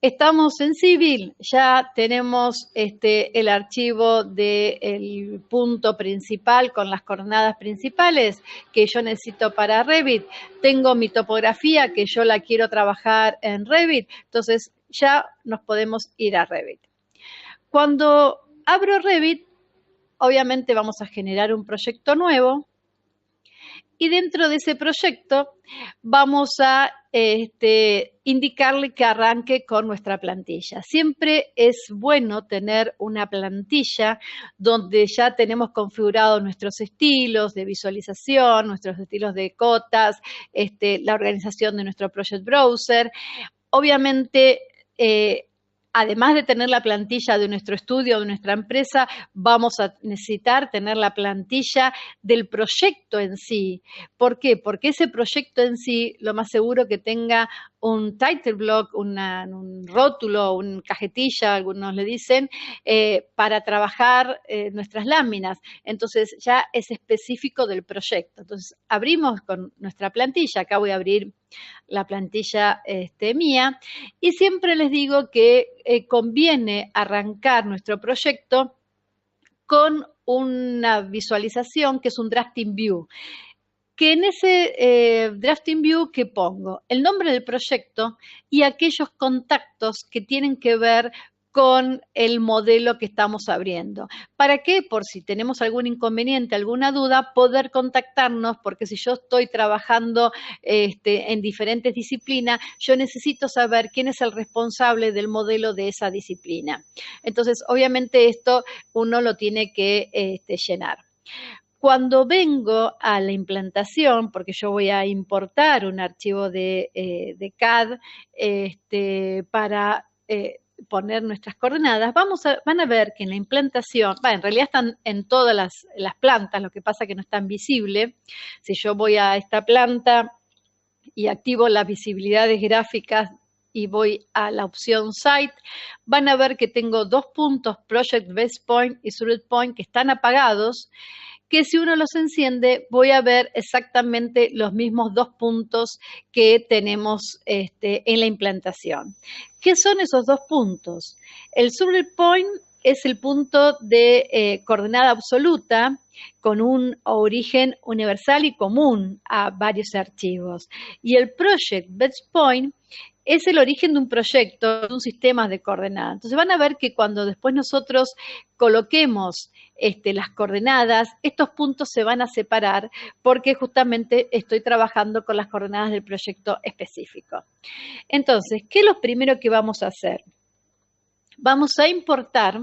Estamos en Civil, ya tenemos el archivo del punto principal con las coordenadas principales que yo necesito para Revit. Tengo mi topografía que yo la quiero trabajar en Revit, entonces ya nos podemos ir a Revit. Cuando abro Revit, obviamente vamos a generar un proyecto nuevo. Y dentro de ese proyecto vamos a indicarle que arranque con nuestra plantilla. Siempre es bueno tener una plantilla donde ya tenemos configurados nuestros estilos de visualización, nuestros estilos de cotas, la organización de nuestro Project Browser. Obviamente, además de tener la plantilla de nuestro estudio, de nuestra empresa, vamos a necesitar tener la plantilla del proyecto en sí. ¿Por qué? Porque ese proyecto en sí, lo más seguro que tenga un title block, un rótulo, una cajetilla, algunos le dicen, para trabajar nuestras láminas. Entonces ya es específico del proyecto. Entonces abrimos con nuestra plantilla. Acá voy a abrir la plantilla mía, y siempre les digo que conviene arrancar nuestro proyecto con una visualización que es un Drafting View. Que en ese Drafting View que pongo el nombre del proyecto y aquellos contactos que tienen que ver con el modelo que estamos abriendo. ¿Para qué? Por si tenemos algún inconveniente, alguna duda, poder contactarnos, porque si yo estoy trabajando en diferentes disciplinas, yo necesito saber quién es el responsable del modelo de esa disciplina. Entonces, obviamente esto uno lo tiene que llenar. Cuando vengo a la implantación, porque yo voy a importar un archivo de CAD para poner nuestras coordenadas, van a ver que en la implantación, en realidad están en todas las plantas, lo que pasa que no están visibles. Si yo voy a esta planta y activo las visibilidades gráficas y voy a la opción Site, van a ver que tengo dos puntos, Project Base Point y Surrey Point, que están apagados, que si uno los enciende voy a ver exactamente los mismos dos puntos que tenemos en la implantación. ¿Qué son esos dos puntos? El Surrey Point es el punto de coordenada absoluta con un origen universal y común a varios archivos. Y el Project Base Point es el origen de un proyecto, de un sistema de coordenadas. Entonces van a ver que cuando después nosotros coloquemos las coordenadas, estos puntos se van a separar porque justamente estoy trabajando con las coordenadas del proyecto específico. Entonces, ¿qué es lo primero que vamos a hacer? Vamos a importar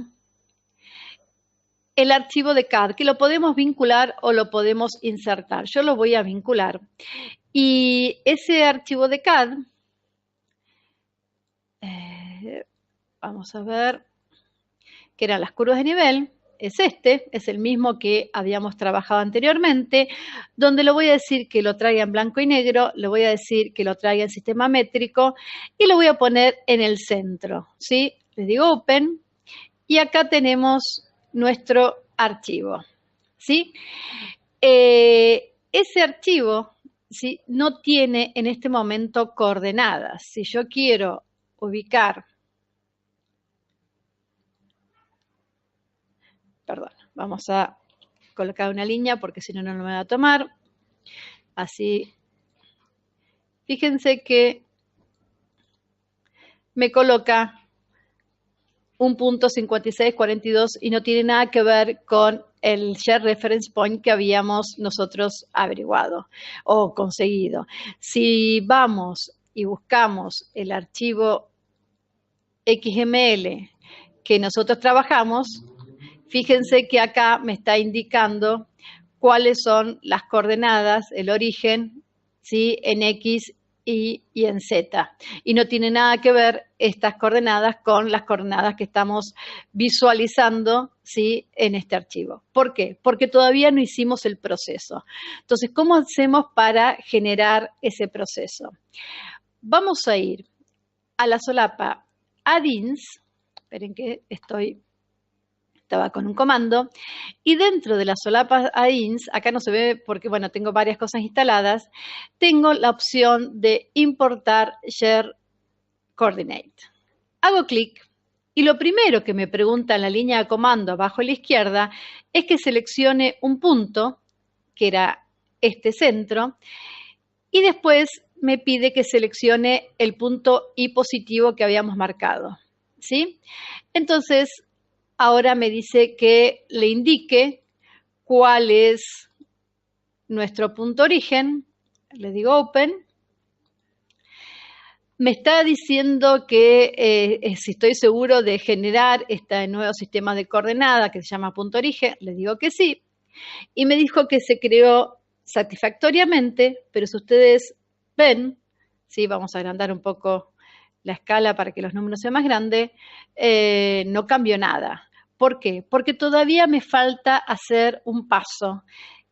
el archivo de CAD, que lo podemos vincular o lo podemos insertar. Yo lo voy a vincular. Y ese archivo de CAD, vamos a ver, que eran las curvas de nivel, es es el mismo que habíamos trabajado anteriormente, donde le voy a decir que lo traiga en blanco y negro, le voy a decir que lo traiga en sistema métrico y lo voy a poner en el centro, ¿sí? Le digo Open y acá tenemos nuestro archivo, ¿sí? Ese archivo, ¿sí?, no tiene en este momento coordenadas. Si yo quiero ubicar, perdón, vamos a colocar una línea porque si no, no lo me va a tomar. Así, fíjense que me coloca un punto 5642 y no tiene nada que ver con el Share Reference Point que habíamos nosotros averiguado o conseguido. Si vamos y buscamos el archivo XML que nosotros trabajamos, fíjense que acá me está indicando cuáles son las coordenadas, el origen, ¿sí?, en X y en Z. Y no tiene nada que ver estas coordenadas con las coordenadas que estamos visualizando, ¿sí?, en este archivo. ¿Por qué? Porque todavía no hicimos el proceso. Entonces, ¿cómo hacemos para generar ese proceso? Vamos a ir a la solapa Add-ins. Esperen que estaba con un comando, y dentro de la solapa Add-ins, acá no se ve porque, bueno, tengo varias cosas instaladas, tengo la opción de importar Share Coordinate. Hago clic y lo primero que me pregunta en la línea de comando abajo a la izquierda es que seleccione un punto, que era este centro, y después me pide que seleccione el punto Y positivo que habíamos marcado, ¿sí? Entonces, ahora me dice que le indique cuál es nuestro punto origen. Le digo Open. Me está diciendo que si estoy seguro de generar este nuevo sistema de coordenadas que se llama punto origen. Le digo que sí. Y me dijo que se creó satisfactoriamente, pero si ustedes ven, ¿sí?, vamos a agrandar un poco la escala para que los números sean más grandes, no cambió nada. ¿Por qué? Porque todavía me falta hacer un paso,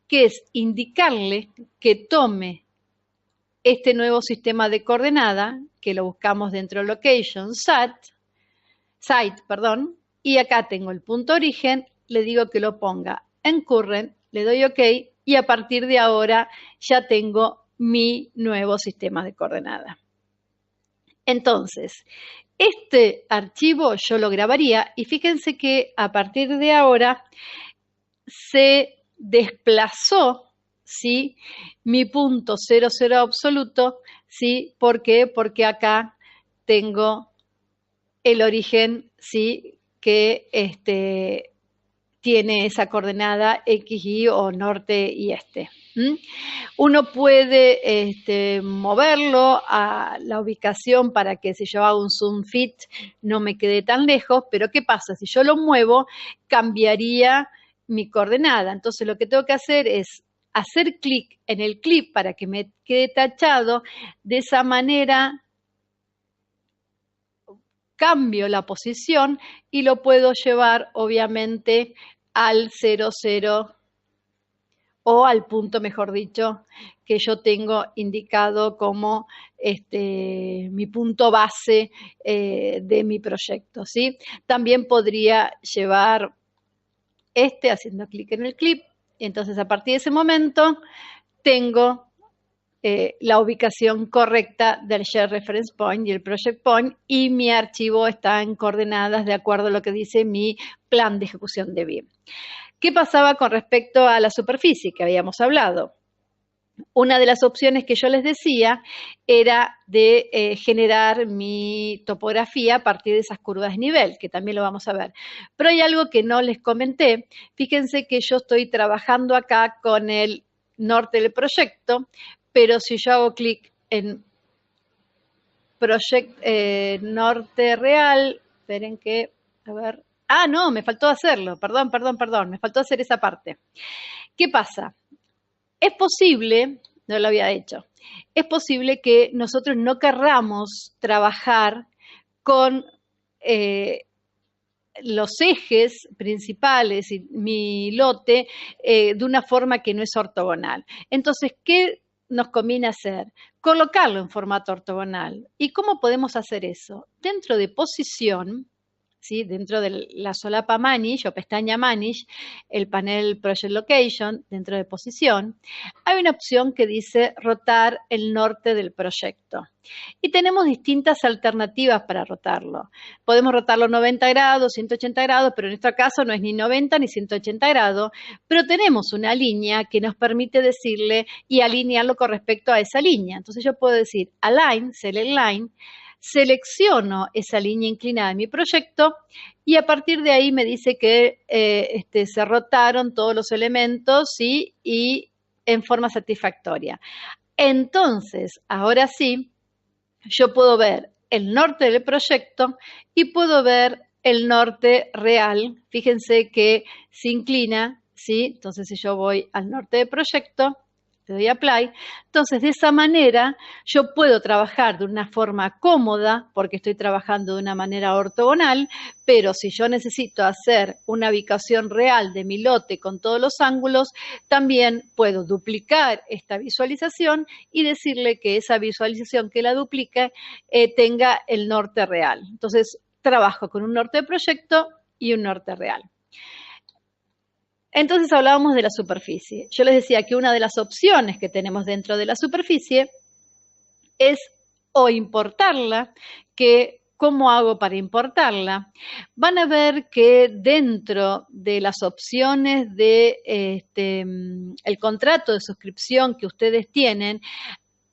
que es indicarle que tome este nuevo sistema de coordenada, que lo buscamos dentro de Location, Site, y acá tengo el punto origen, le digo que lo ponga en Current, le doy OK, y a partir de ahora ya tengo mi nuevo sistema de coordenada. Entonces, este archivo yo lo grabaría y fíjense que a partir de ahora se desplazó, ¿sí?, mi punto 00 absoluto, ¿sí? ¿Por qué? Porque acá tengo el origen, ¿sí?, que tiene esa coordenada X, Y o norte y este. Uno puede moverlo a la ubicación para que si yo hago un zoom fit no me quede tan lejos, pero ¿qué pasa? Si yo lo muevo, cambiaría mi coordenada. Entonces lo que tengo que hacer es hacer clic en el clip para que me quede tachado. De esa manera cambio la posición y lo puedo llevar obviamente al 00 o al punto, mejor dicho, que yo tengo indicado como mi punto base de mi proyecto, ¿sí? También podría llevar haciendo clic en el clip. Entonces, a partir de ese momento, tengo la ubicación correcta del Share Reference Point y el Project Point, y mi archivo está en coordenadas de acuerdo a lo que dice mi plan de ejecución de BIM. ¿Qué pasaba con respecto a la superficie que habíamos hablado? Una de las opciones que yo les decía era de generar mi topografía a partir de esas curvas de nivel, que también lo vamos a ver. Pero hay algo que no les comenté. Fíjense que yo estoy trabajando acá con el norte del proyecto, pero si yo hago clic en Norte Real, esperen que, a ver, Ah, no, me faltó hacerlo. Perdón, me faltó hacer esa parte. ¿Qué pasa? Es posible, no lo había hecho, es posible que nosotros no querramos trabajar con los ejes principales y mi lote de una forma que no es ortogonal. Entonces, ¿qué nos conviene hacer? Colocarlo en formato ortogonal. ¿Y cómo podemos hacer eso? Dentro de posición, ¿sí? Dentro de la solapa Manage o pestaña Manage, el panel Project Location, dentro de posición, hay una opción que dice rotar el norte del proyecto. Y tenemos distintas alternativas para rotarlo. Podemos rotarlo 90 grados, 180 grados, pero en este caso no es ni 90 ni 180 grados, pero tenemos una línea que nos permite decirle y alinearlo con respecto a esa línea. Entonces yo puedo decir align, select line, selecciono esa línea inclinada de mi proyecto y a partir de ahí me dice que se rotaron todos los elementos, ¿sí? Y en forma satisfactoria. Entonces, ahora sí, yo puedo ver el norte del proyecto y puedo ver el norte real. Fíjense que se inclina, ¿sí? Entonces, si yo voy al norte del proyecto, le doy apply. Entonces, de esa manera, yo puedo trabajar de una forma cómoda, porque estoy trabajando de una manera ortogonal, pero si yo necesito hacer una ubicación real de mi lote con todos los ángulos, también puedo duplicar esta visualización y decirle que esa visualización que la duplique tenga el norte real. Entonces, trabajo con un norte de proyecto y un norte real. Entonces hablábamos de la superficie. Yo les decía que una de las opciones que tenemos dentro de la superficie es o importarla, que ¿cómo hago para importarla? Van a ver que dentro de las opciones de el contrato de suscripción que ustedes tienen,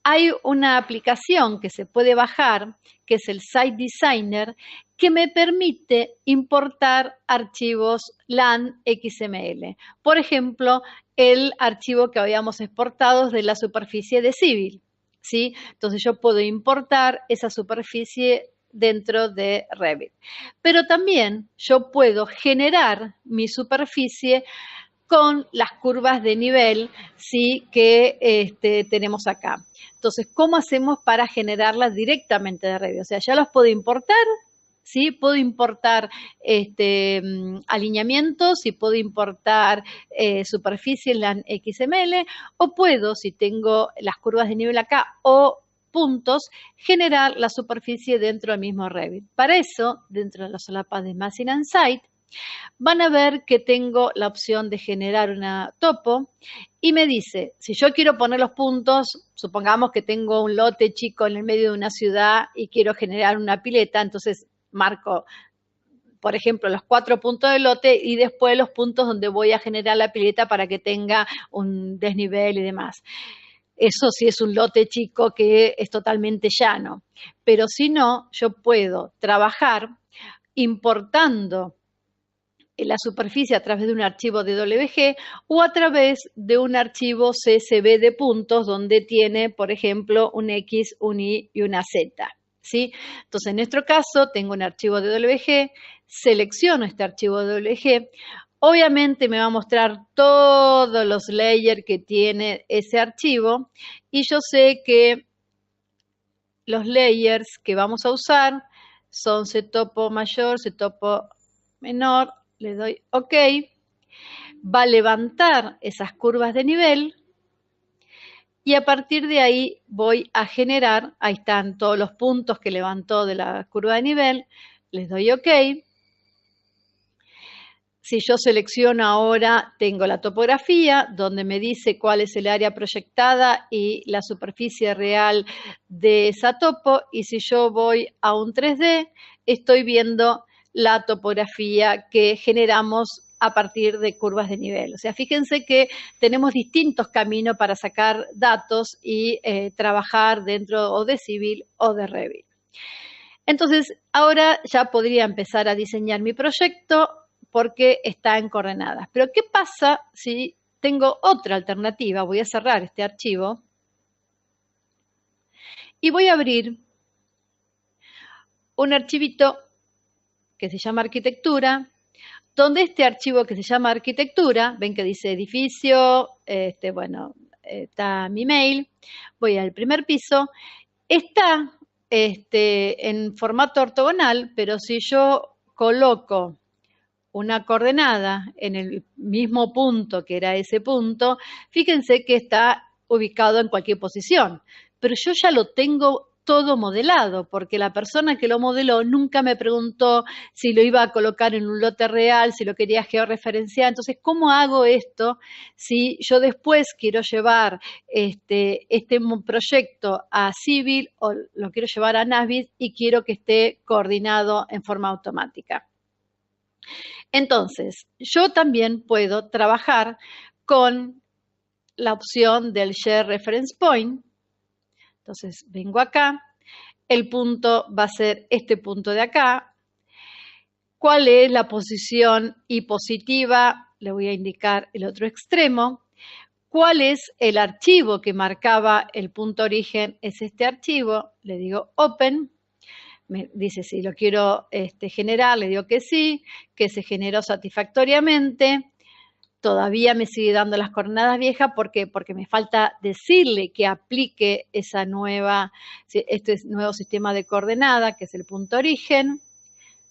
hay una aplicación que se puede bajar, que es el Site Designer, que me permite importar archivos LAN XML. Por ejemplo, el archivo que habíamos exportado de la superficie de Civil, ¿sí? Entonces yo puedo importar esa superficie dentro de Revit. Pero también yo puedo generar mi superficie con las curvas de nivel, ¿sí? Que tenemos acá. Entonces, ¿cómo hacemos para generarlas directamente de Revit? O sea, ya los puedo importar, ¿sí? Puedo importar alineamientos y puedo importar superficies en XML, o puedo, si tengo las curvas de nivel acá o puntos, generar la superficie dentro del mismo Revit. Para eso, dentro de la solapa de Massing and Site, van a ver que tengo la opción de generar una topo y me dice, si yo quiero poner los puntos, supongamos que tengo un lote chico en el medio de una ciudad y quiero generar una pileta, entonces marco, por ejemplo, los 4 puntos del lote y después los puntos donde voy a generar la pileta para que tenga un desnivel y demás. Eso sí es un lote chico que es totalmente llano, pero si no, yo puedo trabajar importando la superficie a través de un archivo DWG o a través de un archivo CSV de puntos donde tiene, por ejemplo, un X, un Y y una Z. ¿Sí? Entonces, en nuestro caso, tengo un archivo DWG, selecciono este archivo DWG, obviamente me va a mostrar todos los layers que tiene ese archivo y yo sé que los layers que vamos a usar son ctopo mayor, ctopo menor, le doy OK, va a levantar esas curvas de nivel y a partir de ahí voy a generar, ahí están todos los puntos que levantó de la curva de nivel, les doy OK. Si yo selecciono ahora, tengo la topografía, donde me dice cuál es el área proyectada y la superficie real de esa topo. Y si yo voy a un 3D, estoy viendo la topografía que generamos a partir de curvas de nivel. O sea, fíjense que tenemos distintos caminos para sacar datos y trabajar dentro o de Civil o de Revit. Entonces, ahora ya podría empezar a diseñar mi proyecto porque está en coordenadas. Pero, ¿qué pasa si tengo otra alternativa? Voy a cerrar este archivo y voy a abrir un archivito que se llama arquitectura donde este archivo que se llama arquitectura, ven que dice edificio, bueno, está mi mail, voy al primer piso, está en formato ortogonal, pero si yo coloco una coordenada en el mismo punto que era ese punto, fíjense que está ubicado en cualquier posición, pero yo ya lo tengo todo modelado, porque la persona que lo modeló nunca me preguntó si lo iba a colocar en un lote real, si lo quería georreferenciar. Entonces, ¿cómo hago esto si yo después quiero llevar este proyecto a Civil o lo quiero llevar a Navis y quiero que esté coordinado en forma automática? Entonces, yo también puedo trabajar con la opción del Share Reference Point. Entonces, vengo acá, el punto va a ser este punto de acá. ¿Cuál es la posición I positiva? Le voy a indicar el otro extremo. ¿Cuál es el archivo que marcaba el punto origen? Es este archivo. Le digo Open. Me dice si lo quiero generar, le digo que sí, que se generó satisfactoriamente. Todavía me sigue dando las coordenadas viejas. ¿Por qué? Porque me falta decirle que aplique este nuevo sistema de coordenada, que es el punto origen.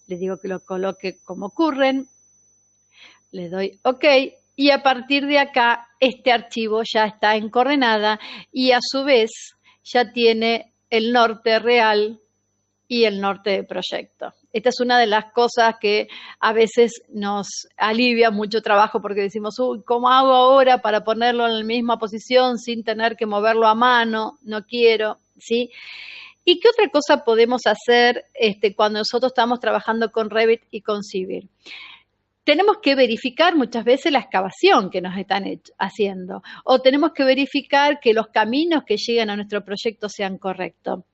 Le digo que lo coloque como ocurren. Le doy OK. Y a partir de acá, este archivo ya está en coordenada y a su vez ya tiene el norte real y el norte del proyecto. Esta es una de las cosas que a veces nos alivia mucho trabajo porque decimos, uy, ¿cómo hago ahora para ponerlo en la misma posición sin tener que moverlo a mano? No quiero, ¿sí? ¿Y qué otra cosa podemos hacer cuando nosotros estamos trabajando con Revit y con Civil? Tenemos que verificar muchas veces la excavación que nos están haciendo o tenemos que verificar que los caminos que llegan a nuestro proyecto sean correctos.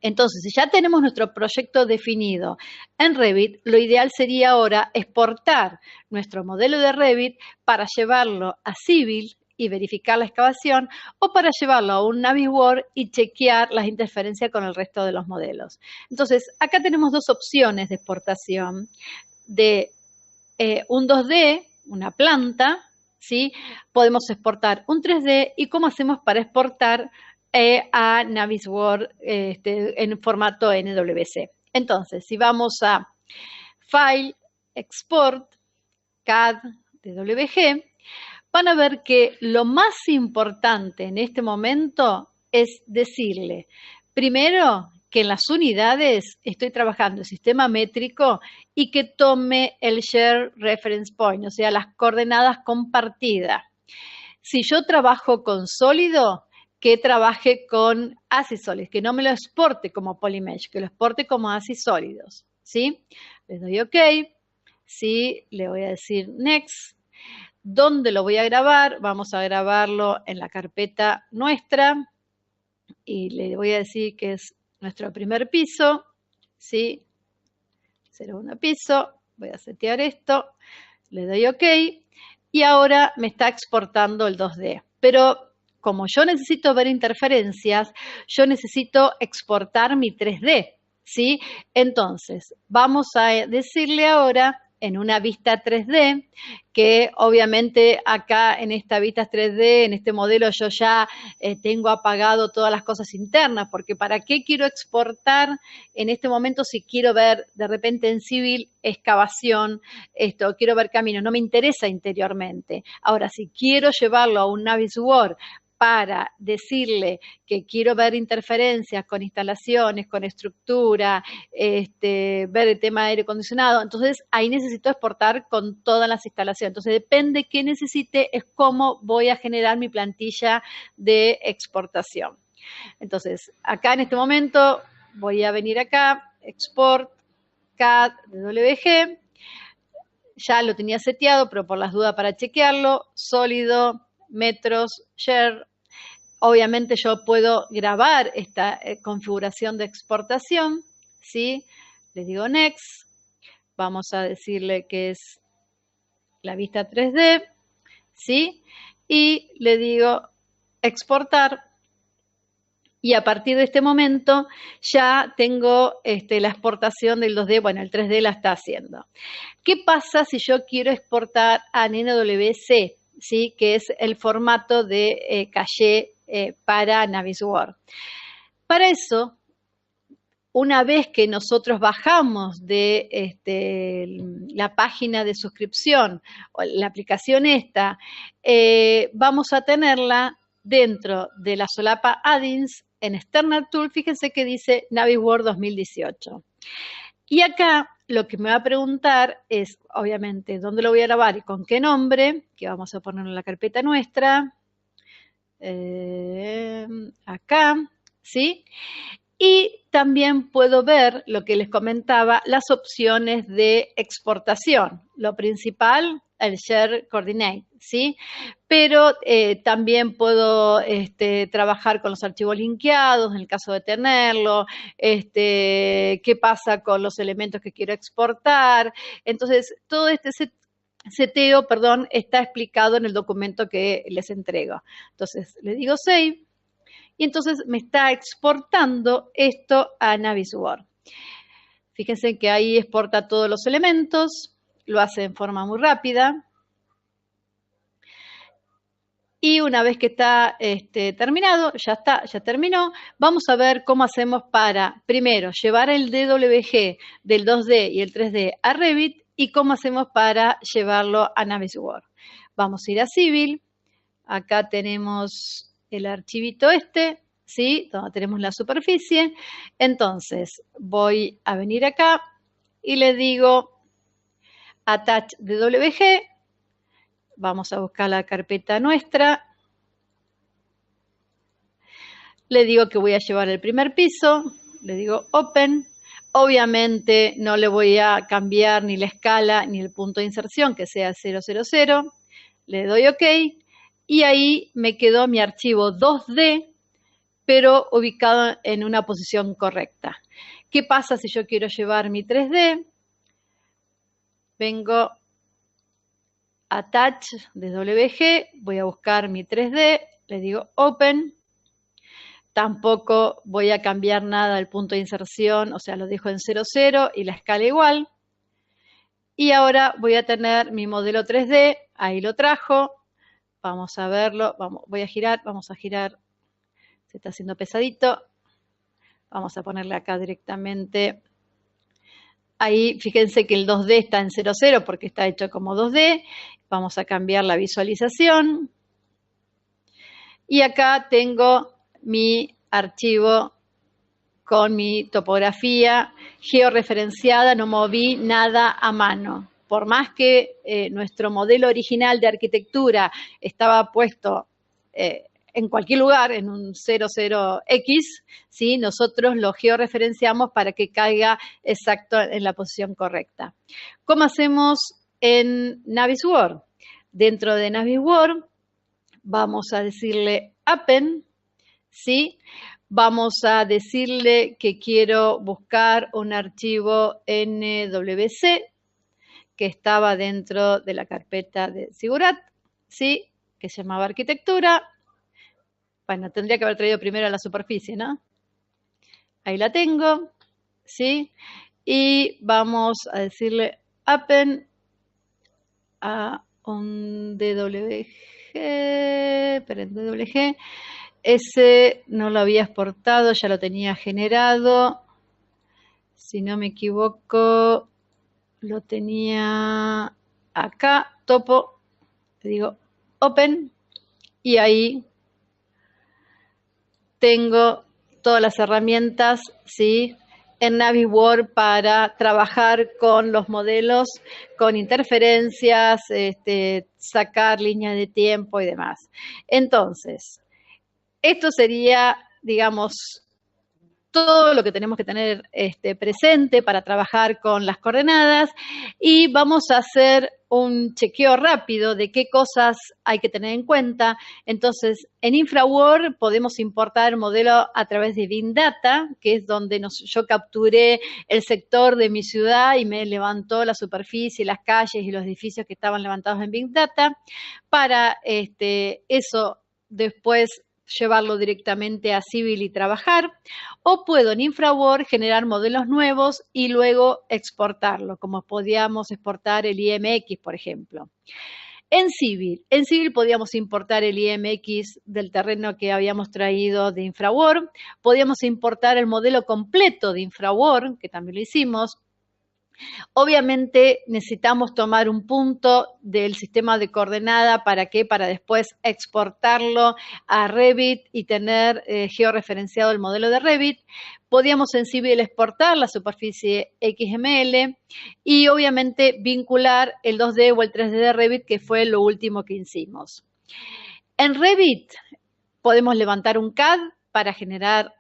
Entonces, si ya tenemos nuestro proyecto definido en Revit, lo ideal sería ahora exportar nuestro modelo de Revit para llevarlo a Civil y verificar la excavación o para llevarlo a un Navisworks y chequear las interferencias con el resto de los modelos. Entonces, acá tenemos dos opciones de exportación de un 2D, una planta, ¿sí? Podemos exportar un 3D y cómo hacemos para exportar a Navisworks en formato NWC. Entonces, si vamos a File, Export, CAD, DWG, van a ver que lo más importante en este momento es decirle, primero, que en las unidades estoy trabajando el sistema métrico y que tome el Share Reference Point, o sea, las coordenadas compartidas. Si yo trabajo con sólido, que trabaje con ACID sólidos, que no me lo exporte como Polymesh, que lo exporte como ACID sólidos, ¿sí? Les doy OK, sí, le voy a decir Next. ¿Dónde lo voy a grabar? Vamos a grabarlo en la carpeta nuestra y le voy a decir que es nuestro primer piso, ¿sí? Segundo piso, voy a setear esto, le doy OK y ahora me está exportando el 2D. Pero como yo necesito ver interferencias, yo necesito exportar mi 3D, ¿sí? Entonces, vamos a decirle ahora en una vista 3D, que obviamente acá en esta vista 3D, en este modelo, yo ya tengo apagado todas las cosas internas, porque ¿para qué quiero exportar en este momento si quiero ver de repente en Civil excavación, quiero ver caminos? No me interesa interiormente. Ahora, si quiero llevarlo a un Navisworks para decirle que quiero ver interferencias con instalaciones, con estructura, ver el tema de aire acondicionado, entonces ahí necesito exportar con todas las instalaciones. Entonces depende qué necesite, es cómo voy a generar mi plantilla de exportación. Entonces acá en este momento voy a venir acá, Export, CAD, DWG, ya lo tenía seteado, pero por las dudas para chequearlo, sólido, metros, share. Obviamente yo puedo grabar esta configuración de exportación, ¿sí? Le digo Next, vamos a decirle que es la vista 3D, ¿sí? Y le digo exportar Y a partir de este momento ya tengo la exportación del 2D, bueno, el 3D la está haciendo. ¿Qué pasa si yo quiero exportar a NWC, ¿sí? Que es el formato de caché para Navisworks? Para eso, una vez que nosotros bajamos de la página de suscripción, o la aplicación esta, vamos a tenerla dentro de la solapa Add-ins en External Tool. Fíjense que dice Navisworks 2018. Y acá lo que me va a preguntar es, obviamente, dónde lo voy a grabar y con qué nombre, que vamos a ponerlo en la carpeta nuestra. Acá, ¿sí? Y también puedo ver lo que les comentaba, las opciones de exportación. Lo principal, el Share Coordinate, ¿sí? Pero también puedo trabajar con los archivos linkeados, en el caso de tenerlo, qué pasa con los elementos que quiero exportar. Entonces, todo este seteo, perdón, está explicado en el documento que les entrego. Entonces, le digo Save. Y entonces me está exportando esto a Navisworks. Fíjense que ahí exporta todos los elementos, lo hace en forma muy rápida. Y una vez que está terminado, ya terminó, vamos a ver cómo hacemos para, primero, llevar el DWG del 2D y el 3D a Revit y cómo hacemos para llevarlo a Navisworks. Vamos a ir a Civil, acá tenemos el archivito ¿sí? Donde tenemos la superficie. Entonces, voy a venir acá y le digo Attach DWG. Vamos a buscar la carpeta nuestra. Le digo que voy a llevar el primer piso. Le digo Open. Obviamente no le voy a cambiar ni la escala ni el punto de inserción, que sea 000. Le doy OK. Y ahí me quedó mi archivo 2D, pero ubicado en una posición correcta. ¿Qué pasa si yo quiero llevar mi 3D? Vengo Attach DWG, voy a buscar mi 3D, le digo Open. Tampoco voy a cambiar nada del punto de inserción, o sea, lo dejo en 0,0 y la escala igual. Y ahora voy a tener mi modelo 3D, ahí lo trajo. Vamos a verlo, vamos a girar. Se está haciendo pesadito. Vamos a ponerle acá directamente. Ahí, fíjense que el 2D está en 0,0 porque está hecho como 2D. Vamos a cambiar la visualización. Y acá tengo mi archivo con mi topografía georreferenciada. No moví nada a mano. Por más que nuestro modelo original de arquitectura estaba puesto en cualquier lugar, en un 00X, ¿sí? Nosotros lo georreferenciamos para que caiga exacto en la posición correcta. ¿Cómo hacemos en Navisworks? Dentro de Navisworks vamos a decirle Append, ¿sí? Vamos a decirle que quiero buscar un archivo NWC que estaba dentro de la carpeta de Sigurat, ¿sí? Que se llamaba arquitectura. Bueno, tendría que haber traído primero la superficie, ¿no? Ahí la tengo, ¿sí? Y vamos a decirle Append a un DWG, esperen, DWG. Ese no lo había exportado, ya lo tenía generado. Si no me equivoco, lo tenía acá, topo, le digo Open, y ahí tengo todas las herramientas, ¿sí? En Navisworks para trabajar con los modelos, con interferencias, sacar líneas de tiempo y demás. Entonces, esto sería, digamos, todo lo que tenemos que tener presente para trabajar con las coordenadas, y vamos a hacer un chequeo rápido de qué cosas hay que tener en cuenta. Entonces, en InfraWorld podemos importar el modelo a través de Big Data, que es donde yo capturé el sector de mi ciudad y me levantó la superficie, las calles y los edificios que estaban levantados en Big Data. Para eso, después llevarlo directamente a Civil y trabajar, o puedo en InfraWorks generar modelos nuevos y luego exportarlo, como podíamos exportar el IMX, por ejemplo. En Civil podíamos importar el IMX del terreno que habíamos traído de InfraWorks, podíamos importar el modelo completo de InfraWorks, que también lo hicimos. Obviamente necesitamos tomar un punto del sistema de coordenada, ¿para qué? Para después exportarlo a Revit y tener georreferenciado el modelo de Revit. Podíamos en Civil exportar la superficie XML y obviamente vincular el 2D o el 3D de Revit, que fue lo último que hicimos. En Revit podemos levantar un CAD para generar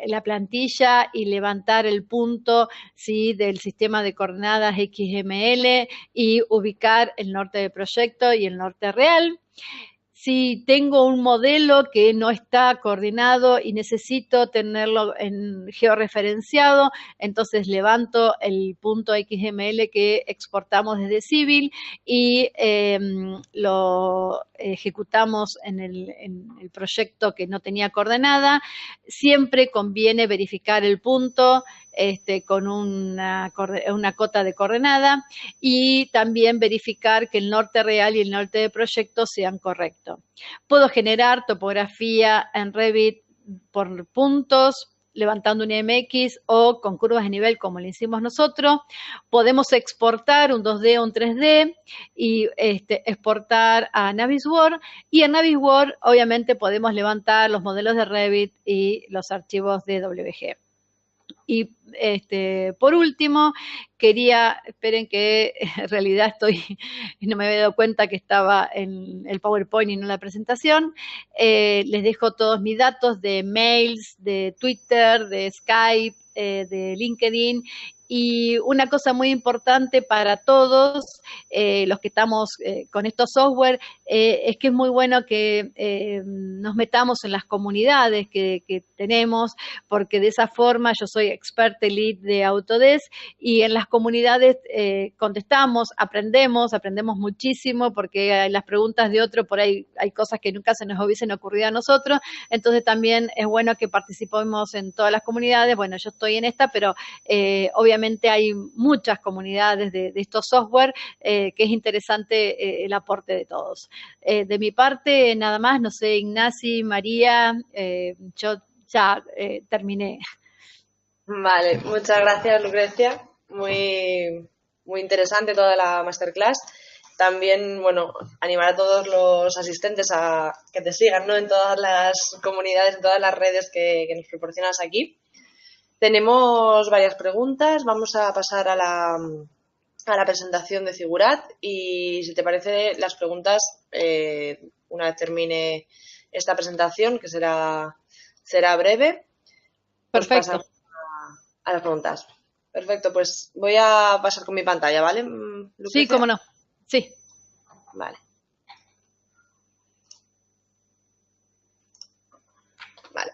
la plantilla y levantar el punto, ¿sí?, del sistema de coordenadas XML y ubicar el norte del proyecto y el norte real. Si tengo un modelo que no está coordinado y necesito tenerlo en georreferenciado, entonces levanto el punto XML que exportamos desde Civil y lo ejecutamos en el proyecto que no tenía coordenada. Siempre conviene verificar el punto con una cota de coordenada y también verificar que el norte real y el norte de proyecto sean correctos. Puedo generar topografía en Revit por puntos, levantando un IMX o con curvas de nivel como lo hicimos nosotros. Podemos exportar un 2D o un 3D y exportar a Navisworks. Y en Navisworks obviamente podemos levantar los modelos de Revit y los archivos de WG. Y por último, esperen que en realidad no me había dado cuenta que estaba en el PowerPoint y no en la presentación. Les dejo todos mis datos de mails, de Twitter, de Skype, de LinkedIn. Y una cosa muy importante para todos los que estamos con estos software es que es muy bueno que nos metamos en las comunidades que tenemos, porque de esa forma yo soy experta lead de Autodesk y en las comunidades contestamos, aprendemos muchísimo, porque las preguntas de otro por ahí hay cosas que nunca se nos hubiesen ocurrido a nosotros. Entonces también es bueno que participemos en todas las comunidades. Bueno, yo estoy en esta, pero obviamente hay muchas comunidades de estos software que es interesante el aporte de todos. De mi parte, nada más, no sé, Ignacy, María, yo ya terminé. Vale, muchas gracias, Lucrecia. Muy, muy interesante toda la masterclass. También, bueno, animar a todos los asistentes a que te sigan, ¿no?, en todas las comunidades, en todas las redes que nos proporcionas aquí. Tenemos varias preguntas. Vamos a pasar a la presentación de Figurat y, si te parece, las preguntas, una vez termine esta presentación, que será breve. Pues perfecto. pasamos a las preguntas. Perfecto, pues voy a pasar con mi pantalla, ¿vale, Lucrecia? Sí, cómo no. Sí. Vale. Vale.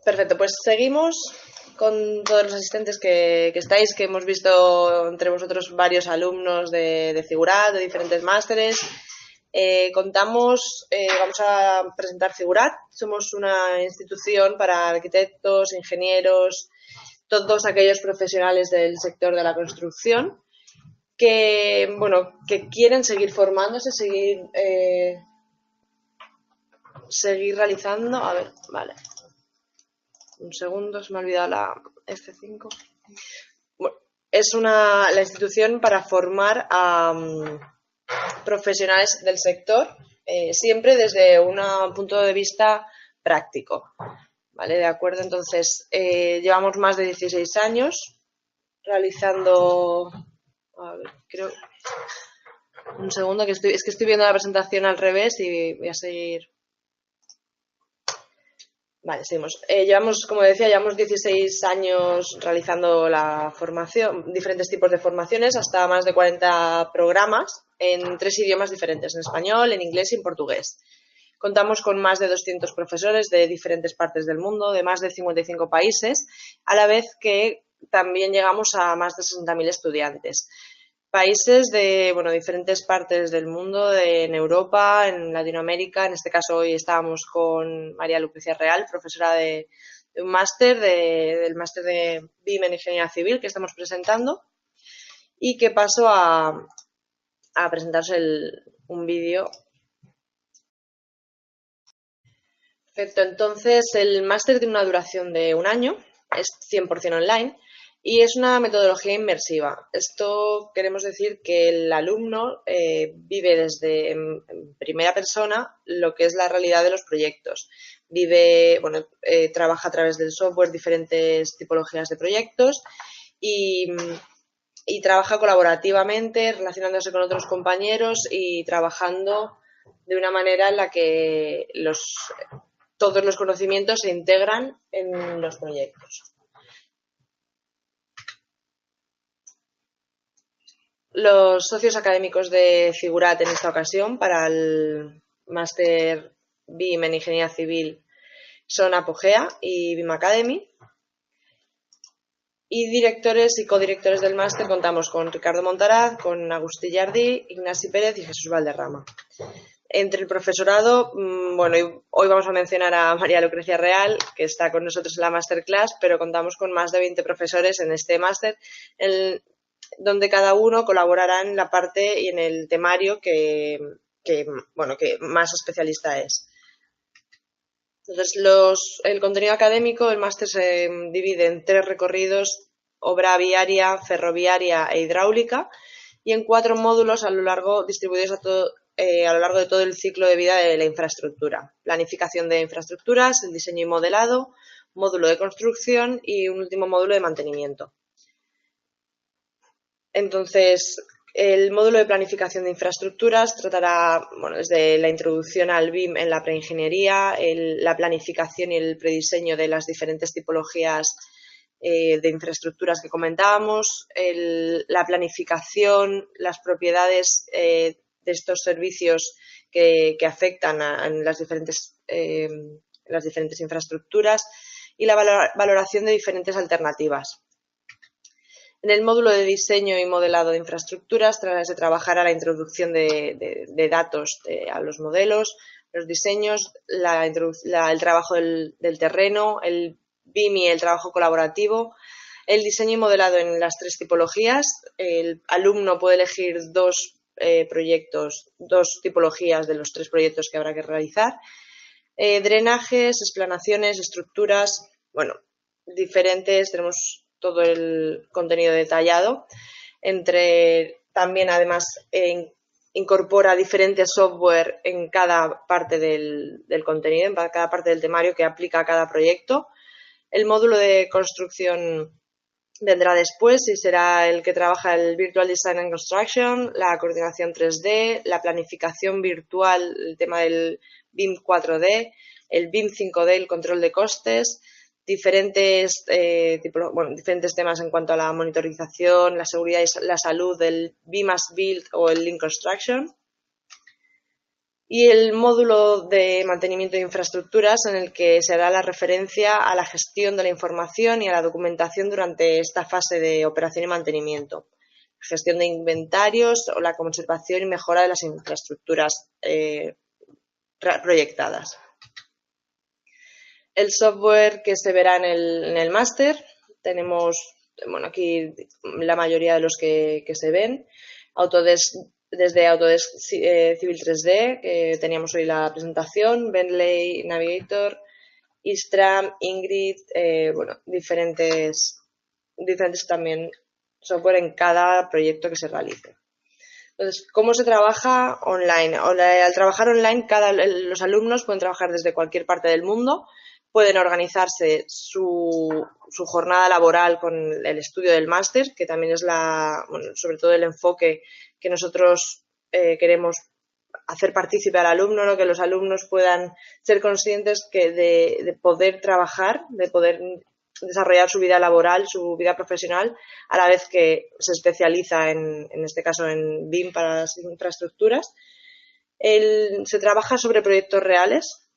Perfecto, pues seguimos con todos los asistentes que estáis, que hemos visto entre vosotros varios alumnos de Figurat, de diferentes másteres. Vamos a presentar Figurat. Somos una institución para arquitectos, ingenieros, todos aquellos profesionales del sector de la construcción que quieren seguir formándose, seguir realizando. A ver, vale. Un segundo, se me ha olvidado la F5. Bueno, es la institución para formar a profesionales del sector, siempre desde un punto de vista práctico. ¿Vale? De acuerdo, entonces llevamos más de 16 años realizando. A ver, creo. Un segundo, que estoy viendo la presentación al revés y voy a seguir. Vale, seguimos. Como decía, llevamos 16 años realizando la formación, diferentes tipos de formaciones, hasta más de 40 programas en 3 idiomas diferentes, en español, en inglés y en portugués. Contamos con más de 200 profesores de diferentes partes del mundo, de más de 55 países, a la vez que también llegamos a más de 60.000 estudiantes. países de diferentes partes del mundo, en Europa, en Latinoamérica. En este caso hoy estábamos con María Lucrecia Real, profesora de un máster, del máster de BIM en Ingeniería Civil que estamos presentando, y que paso a presentaros un vídeo. Perfecto, entonces el máster tiene una duración de 1 año, es 100% online y es una metodología inmersiva. Esto queremos decir que el alumno vive desde en primera persona lo que es la realidad de los proyectos. Trabaja a través del software diferentes tipologías de proyectos y trabaja colaborativamente, relacionándose con otros compañeros y trabajando de una manera en la que todos los conocimientos se integran en los proyectos. Los socios académicos de Figurat en esta ocasión para el máster BIM en Ingeniería Civil son Apogea y BIM Academy. Y directores y codirectores del máster contamos con Ricardo Montaraz, con Agustí Jardí, Ignasi Pérez y Jesús Valderrama. Entre el profesorado, hoy vamos a mencionar a María Lucrecia Real, que está con nosotros en la masterclass, pero contamos con más de 20 profesores en este máster, donde cada uno colaborará en la parte y en el temario que más especialista es. Entonces, el contenido académico, el máster se divide en 3 recorridos: obra viaria, ferroviaria e hidráulica, y en 4 módulos distribuidos a lo largo de todo el ciclo de vida de la infraestructura: planificación de infraestructuras, el diseño y modelado, módulo de construcción y un último módulo de mantenimiento. Entonces, el módulo de planificación de infraestructuras tratará desde la introducción al BIM en la preingeniería, la planificación y el prediseño de las diferentes tipologías de infraestructuras que comentábamos, la planificación, las propiedades de estos servicios que afectan en las diferentes infraestructuras, y la valoración de diferentes alternativas. En el módulo de diseño y modelado de infraestructuras se trabajará la introducción de datos a los modelos, los diseños, el trabajo del terreno, el BIM y el trabajo colaborativo, el diseño y modelado en las 3 tipologías. El alumno puede elegir 2 tipologías de los 3 proyectos que habrá que realizar. Drenajes, explanaciones, estructuras, diferentes, tenemos todo el contenido detallado. También, además, incorpora diferentes software en cada parte del contenido, en cada parte del temario que aplica a cada proyecto. El módulo de construcción vendrá después y será el que trabaja el Virtual Design and Construction, la coordinación 3D, la planificación virtual, el tema del BIM 4D, el BIM 5D, el control de costes, diferentes temas en cuanto a la monitorización, la seguridad y la salud del BIM as Built o el Lean Construction. Y el módulo de mantenimiento de infraestructuras, en el que se hará la referencia a la gestión de la información y a la documentación durante esta fase de operación y mantenimiento, gestión de inventarios o la conservación y mejora de las infraestructuras proyectadas. El software que se verá en el máster, tenemos aquí la mayoría de los que se ven: desde Autodesk Civil 3D, que teníamos hoy la presentación, Bentley Navigator, Istram, Ingrid, diferentes también software en cada proyecto que se realice. Entonces, ¿cómo se trabaja online? Al trabajar online, los alumnos pueden trabajar desde cualquier parte del mundo, pueden organizarse su jornada laboral con el estudio del máster, que también es sobre todo el enfoque que nosotros queremos hacer partícipe al alumno, ¿no? Que los alumnos puedan ser conscientes de poder trabajar, de poder desarrollar su vida laboral, su vida profesional, a la vez que se especializa en este caso en BIM para las infraestructuras. Se trabaja sobre proyectos reales,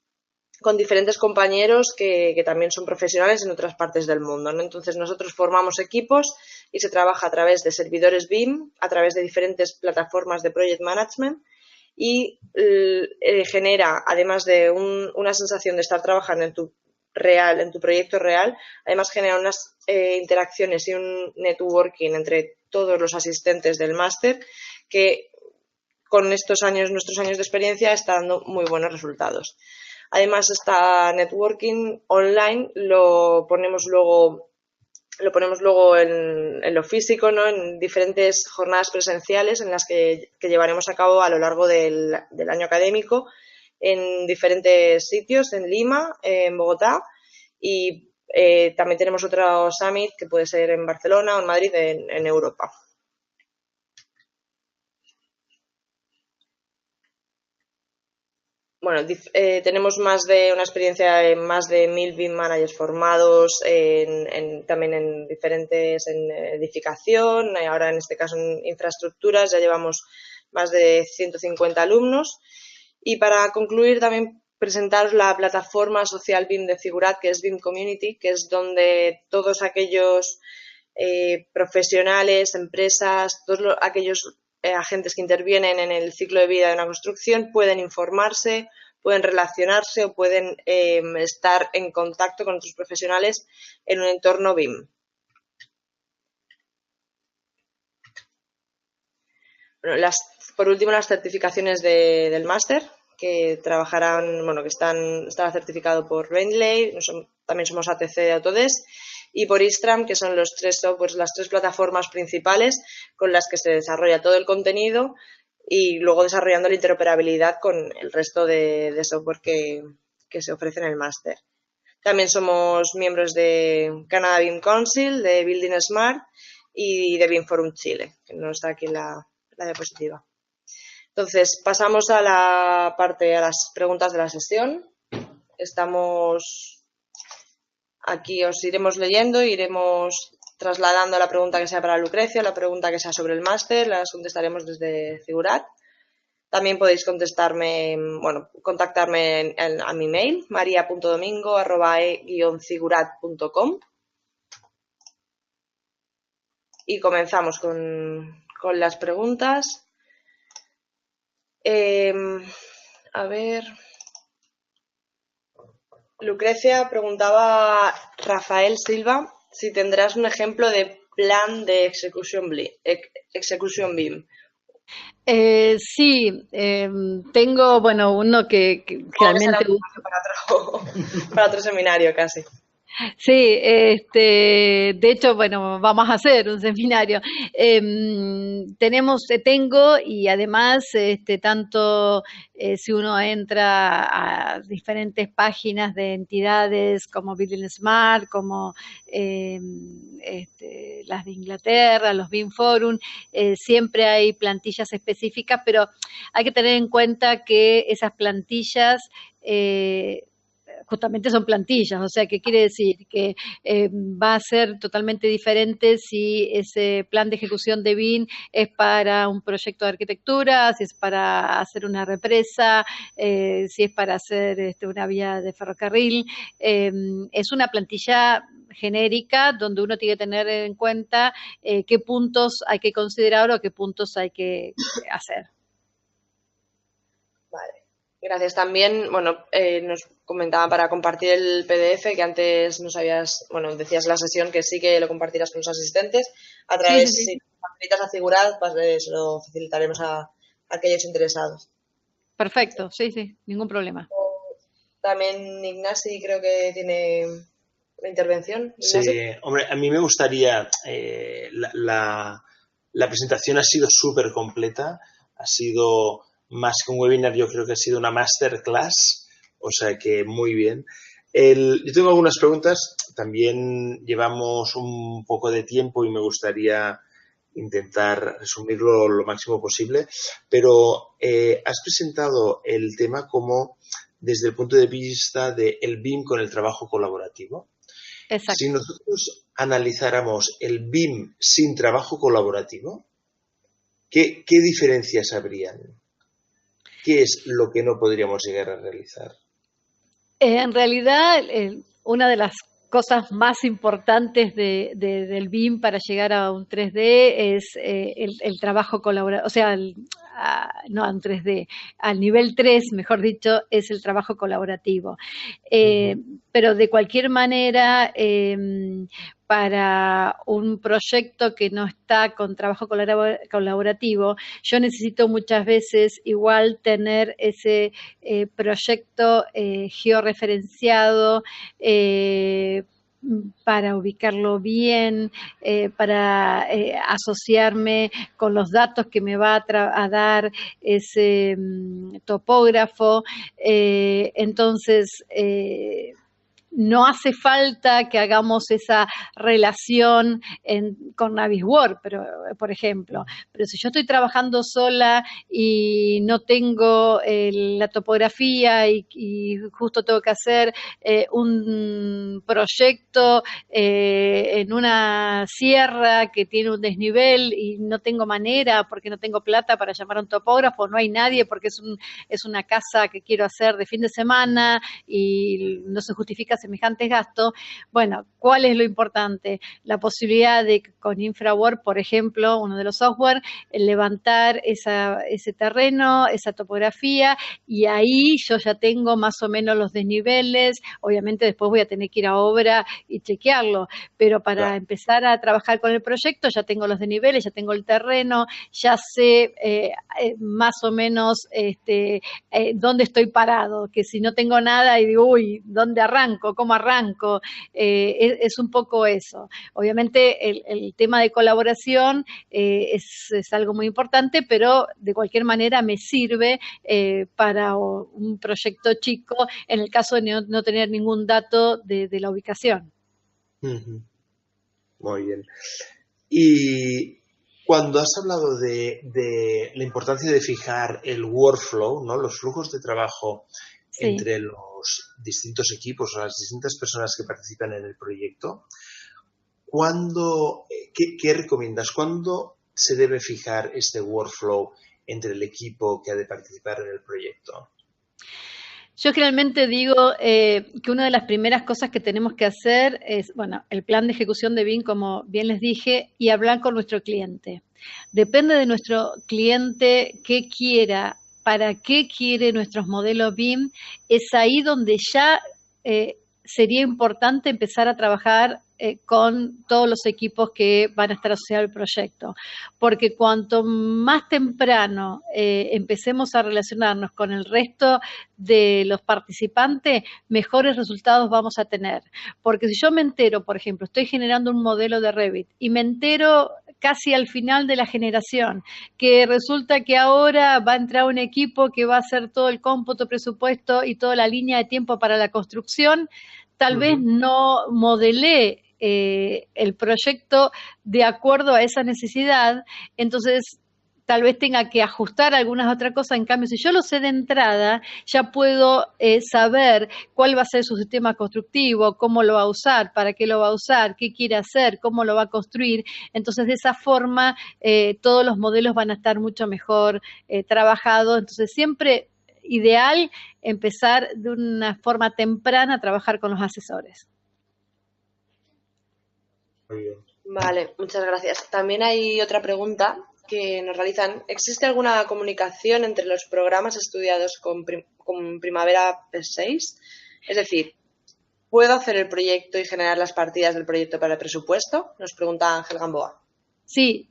con diferentes compañeros que también son profesionales en otras partes del mundo, ¿no? Entonces nosotros formamos equipos y se trabaja a través de servidores BIM, a través de diferentes plataformas de project management y genera, además de una sensación de estar trabajando en tu proyecto real, además genera unas interacciones y un networking entre todos los asistentes del máster que con nuestros años de experiencia está dando muy buenos resultados. Además, esta networking online lo ponemos luego en lo físico, ¿no? En diferentes jornadas presenciales en las que llevaremos a cabo a lo largo del año académico en diferentes sitios, en Lima, en Bogotá y también tenemos otro summit que puede ser en Barcelona o en Madrid, en Europa. Bueno, tenemos una experiencia en más de 1000 BIM managers formados, también en diferentes, en edificación, ahora en este caso en infraestructuras, ya llevamos más de 150 alumnos. Y para concluir también presentaros la plataforma social BIM de Figurat, que es BIM Community, que es donde todos aquellos profesionales, empresas, todos aquellos agentes que intervienen en el ciclo de vida de una construcción pueden informarse, pueden relacionarse o pueden estar en contacto con otros profesionales en un entorno BIM. Bueno, por último, las certificaciones del máster, que trabajarán, bueno, que estará certificado por Bentley, también somos ATC de Autodesk, y por Istram, que son los tres softwares, las tres plataformas principales con las que se desarrolla todo el contenido y luego desarrollando la interoperabilidad con el resto de software que se ofrece en el máster. También somos miembros de Canada BIM Council, de Building Smart y de BIM Forum Chile, que no está aquí en la diapositiva. Entonces, pasamos a las preguntas de la sesión. Estamos aquí, os iremos leyendo, iremos trasladando la pregunta que sea para Lucrecia, la pregunta que sea sobre el máster, las contestaremos desde Figurat. También podéis contactarme a mi mail, maria.domingo@e-figurat.com. Y comenzamos con las preguntas. A ver. Lucrecia preguntaba Rafael Silva si tendrás un ejemplo de plan de execution BIM. Sí, tengo, bueno, uno que realmente para otro seminario casi. Sí, de hecho, bueno, vamos a hacer un seminario. Tengo y además, tanto si uno entra a diferentes páginas de entidades como Building Smart, como las de Inglaterra, los BIM Forum, siempre hay plantillas específicas, pero hay que tener en cuenta que esas plantillas justamente son plantillas, o sea, ¿qué quiere decir? Que va a ser totalmente diferente si ese plan de ejecución de BIM es para un proyecto de arquitectura, si es para hacer una represa, si es para hacer una vía de ferrocarril. Es una plantilla genérica donde uno tiene que tener en cuenta qué puntos hay que considerar o qué puntos hay que hacer. Vale. Gracias. También, bueno, nos comentaba para compartir el PDF que antes decías en la sesión que sí que lo compartirás con los asistentes. A través, sí. Si facilitas a Figurat, pues se lo facilitaremos a aquellos interesados. Perfecto, sí, ningún problema. También Ignasi creo que tiene una intervención. ¿Ignasi? Sí, hombre, a mí me gustaría, la presentación ha sido súper completa, ha sido más que un webinar, yo creo que ha sido una masterclass, o sea que muy bien. Yo tengo algunas preguntas, también llevamos un poco de tiempo y me gustaría intentar resumirlo lo máximo posible, pero has presentado el tema como desde el punto de vista del BIM con el trabajo colaborativo. Exacto. Si nosotros analizáramos el BIM sin trabajo colaborativo, ¿qué diferencias habrían? ¿Qué es lo que no podríamos llegar a realizar? En realidad, una de las cosas más importantes del BIM para llegar a un 3D es el trabajo colaborativo, o sea, no a un 3D, al nivel 3, mejor dicho, es el trabajo colaborativo. Ujú. Pero de cualquier manera, para un proyecto que no está con trabajo colaborativo, yo necesito muchas veces igual tener ese proyecto georreferenciado, para ubicarlo bien, para asociarme con los datos que me va a dar ese topógrafo. Entonces, no hace falta que hagamos esa relación con Navisworks, pero, por ejemplo. Pero si yo estoy trabajando sola y no tengo la topografía y justo tengo que hacer un proyecto en una sierra que tiene un desnivel y no tengo manera porque no tengo plata para llamar a un topógrafo, no hay nadie porque es una casa que quiero hacer de fin de semana y no se justifica semejantes gastos. Bueno, ¿cuál es lo importante? La posibilidad de, con InfraWorks, por ejemplo, uno de los software, levantar ese terreno, esa topografía, y ahí yo ya tengo más o menos los desniveles. Obviamente después voy a tener que ir a obra y chequearlo, pero para Claro. empezar a trabajar con el proyecto ya tengo los desniveles, ya tengo el terreno, ya sé más o menos dónde estoy parado, que si no tengo nada y digo, uy, ¿dónde arranco? ¿Cómo arranco? Es un poco eso. Obviamente el tema de colaboración es algo muy importante, pero de cualquier manera me sirve para un proyecto chico en el caso de no tener ningún dato de la ubicación. Ujú. Muy bien. Y cuando has hablado de la importancia de fijar el workflow, ¿no? Los flujos de trabajo Sí. entre los distintos equipos o las distintas personas que participan en el proyecto, ¿qué recomiendas? ¿Cuándo se debe fijar este workflow entre el equipo que ha de participar en el proyecto? Yo generalmente digo que una de las primeras cosas que tenemos que hacer es, bueno, el plan de ejecución de BIM, como bien les dije, y hablar con nuestro cliente. Depende de nuestro cliente qué quiera, para qué quiere nuestros modelos BIM, es ahí donde ya sería importante empezar a trabajar con todos los equipos que van a estar asociados al proyecto. Porque cuanto más temprano empecemos a relacionarnos con el resto de los participantes, mejores resultados vamos a tener. Porque si yo me entero, por ejemplo, estoy generando un modelo de Revit y me entero casi al final de la generación, que resulta que ahora va a entrar un equipo que va a hacer todo el cómputo, presupuesto y toda la línea de tiempo para la construcción, tal vez Ujú. no modelé el proyecto de acuerdo a esa necesidad, entonces tal vez tenga que ajustar algunas otras cosas. En cambio, si yo lo sé de entrada, ya puedo saber cuál va a ser su sistema constructivo, cómo lo va a usar, para qué lo va a usar, qué quiere hacer, cómo lo va a construir. Entonces, de esa forma, todos los modelos van a estar mucho mejor trabajados. Entonces, siempre ideal empezar de una forma temprana a trabajar con los asesores. Muy bien. Vale, muchas gracias. También hay otra pregunta que nos realizan. ¿Existe alguna comunicación entre los programas estudiados con Primavera P6? Es decir, ¿puedo hacer el proyecto y generar las partidas del proyecto para el presupuesto? Nos pregunta Ángel Gamboa. Sí,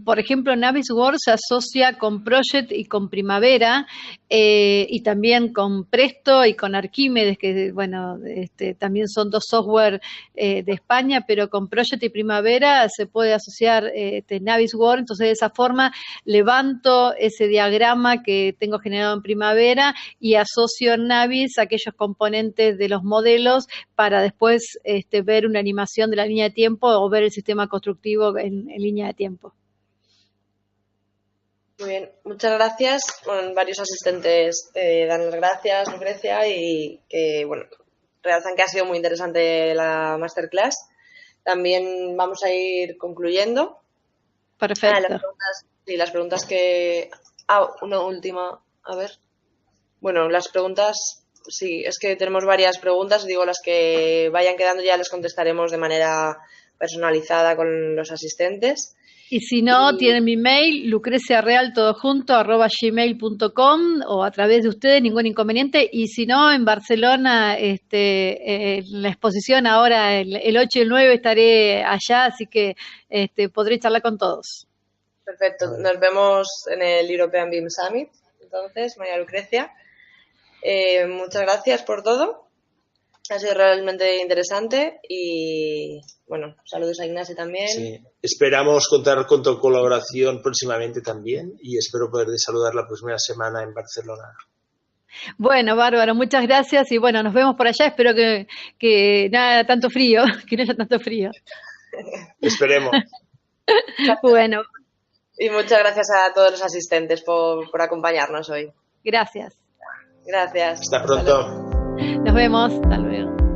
por ejemplo, Navisworks se asocia con Project y con Primavera y también con Presto y con Arquímedes, que bueno, también son dos software de España, pero con Project y Primavera se puede asociar Navisworks. Entonces, de esa forma levanto ese diagrama que tengo generado en Primavera y asocio en Navis aquellos componentes de los modelos para después ver una animación de la línea de tiempo o ver el sistema constructivo en línea de tiempo. Muy bien, muchas gracias. Bueno, varios asistentes dan las gracias, Lucrecia, y que, bueno, realzan que ha sido muy interesante la masterclass. También vamos a ir concluyendo. Perfecto. Las preguntas que... una última, a ver. Bueno, las preguntas sí, es que tenemos varias preguntas. Digo, las que vayan quedando ya les contestaremos de manera personalizada con los asistentes. Y si no, tienen mi mail, lucreciareal@gmail.com o a través de ustedes, ningún inconveniente. Y si no, en Barcelona, en la exposición ahora, el 8 y el 9 estaré allá, así que podré charlar con todos. Perfecto, nos vemos en el European BIM Summit. Entonces, María Lucrecia, muchas gracias por todo. Ha sido realmente interesante y, bueno, saludos a Ignacio también. Sí, esperamos contar con tu colaboración próximamente también y espero poder saludar la próxima semana en Barcelona. Bueno, bárbaro, muchas gracias y bueno, nos vemos por allá. Espero que nada tanto frío, que no haya tanto frío. Esperemos. Bueno. Y muchas gracias a todos los asistentes por acompañarnos hoy. Gracias. Gracias. Hasta pronto. Nos vemos. Hasta luego.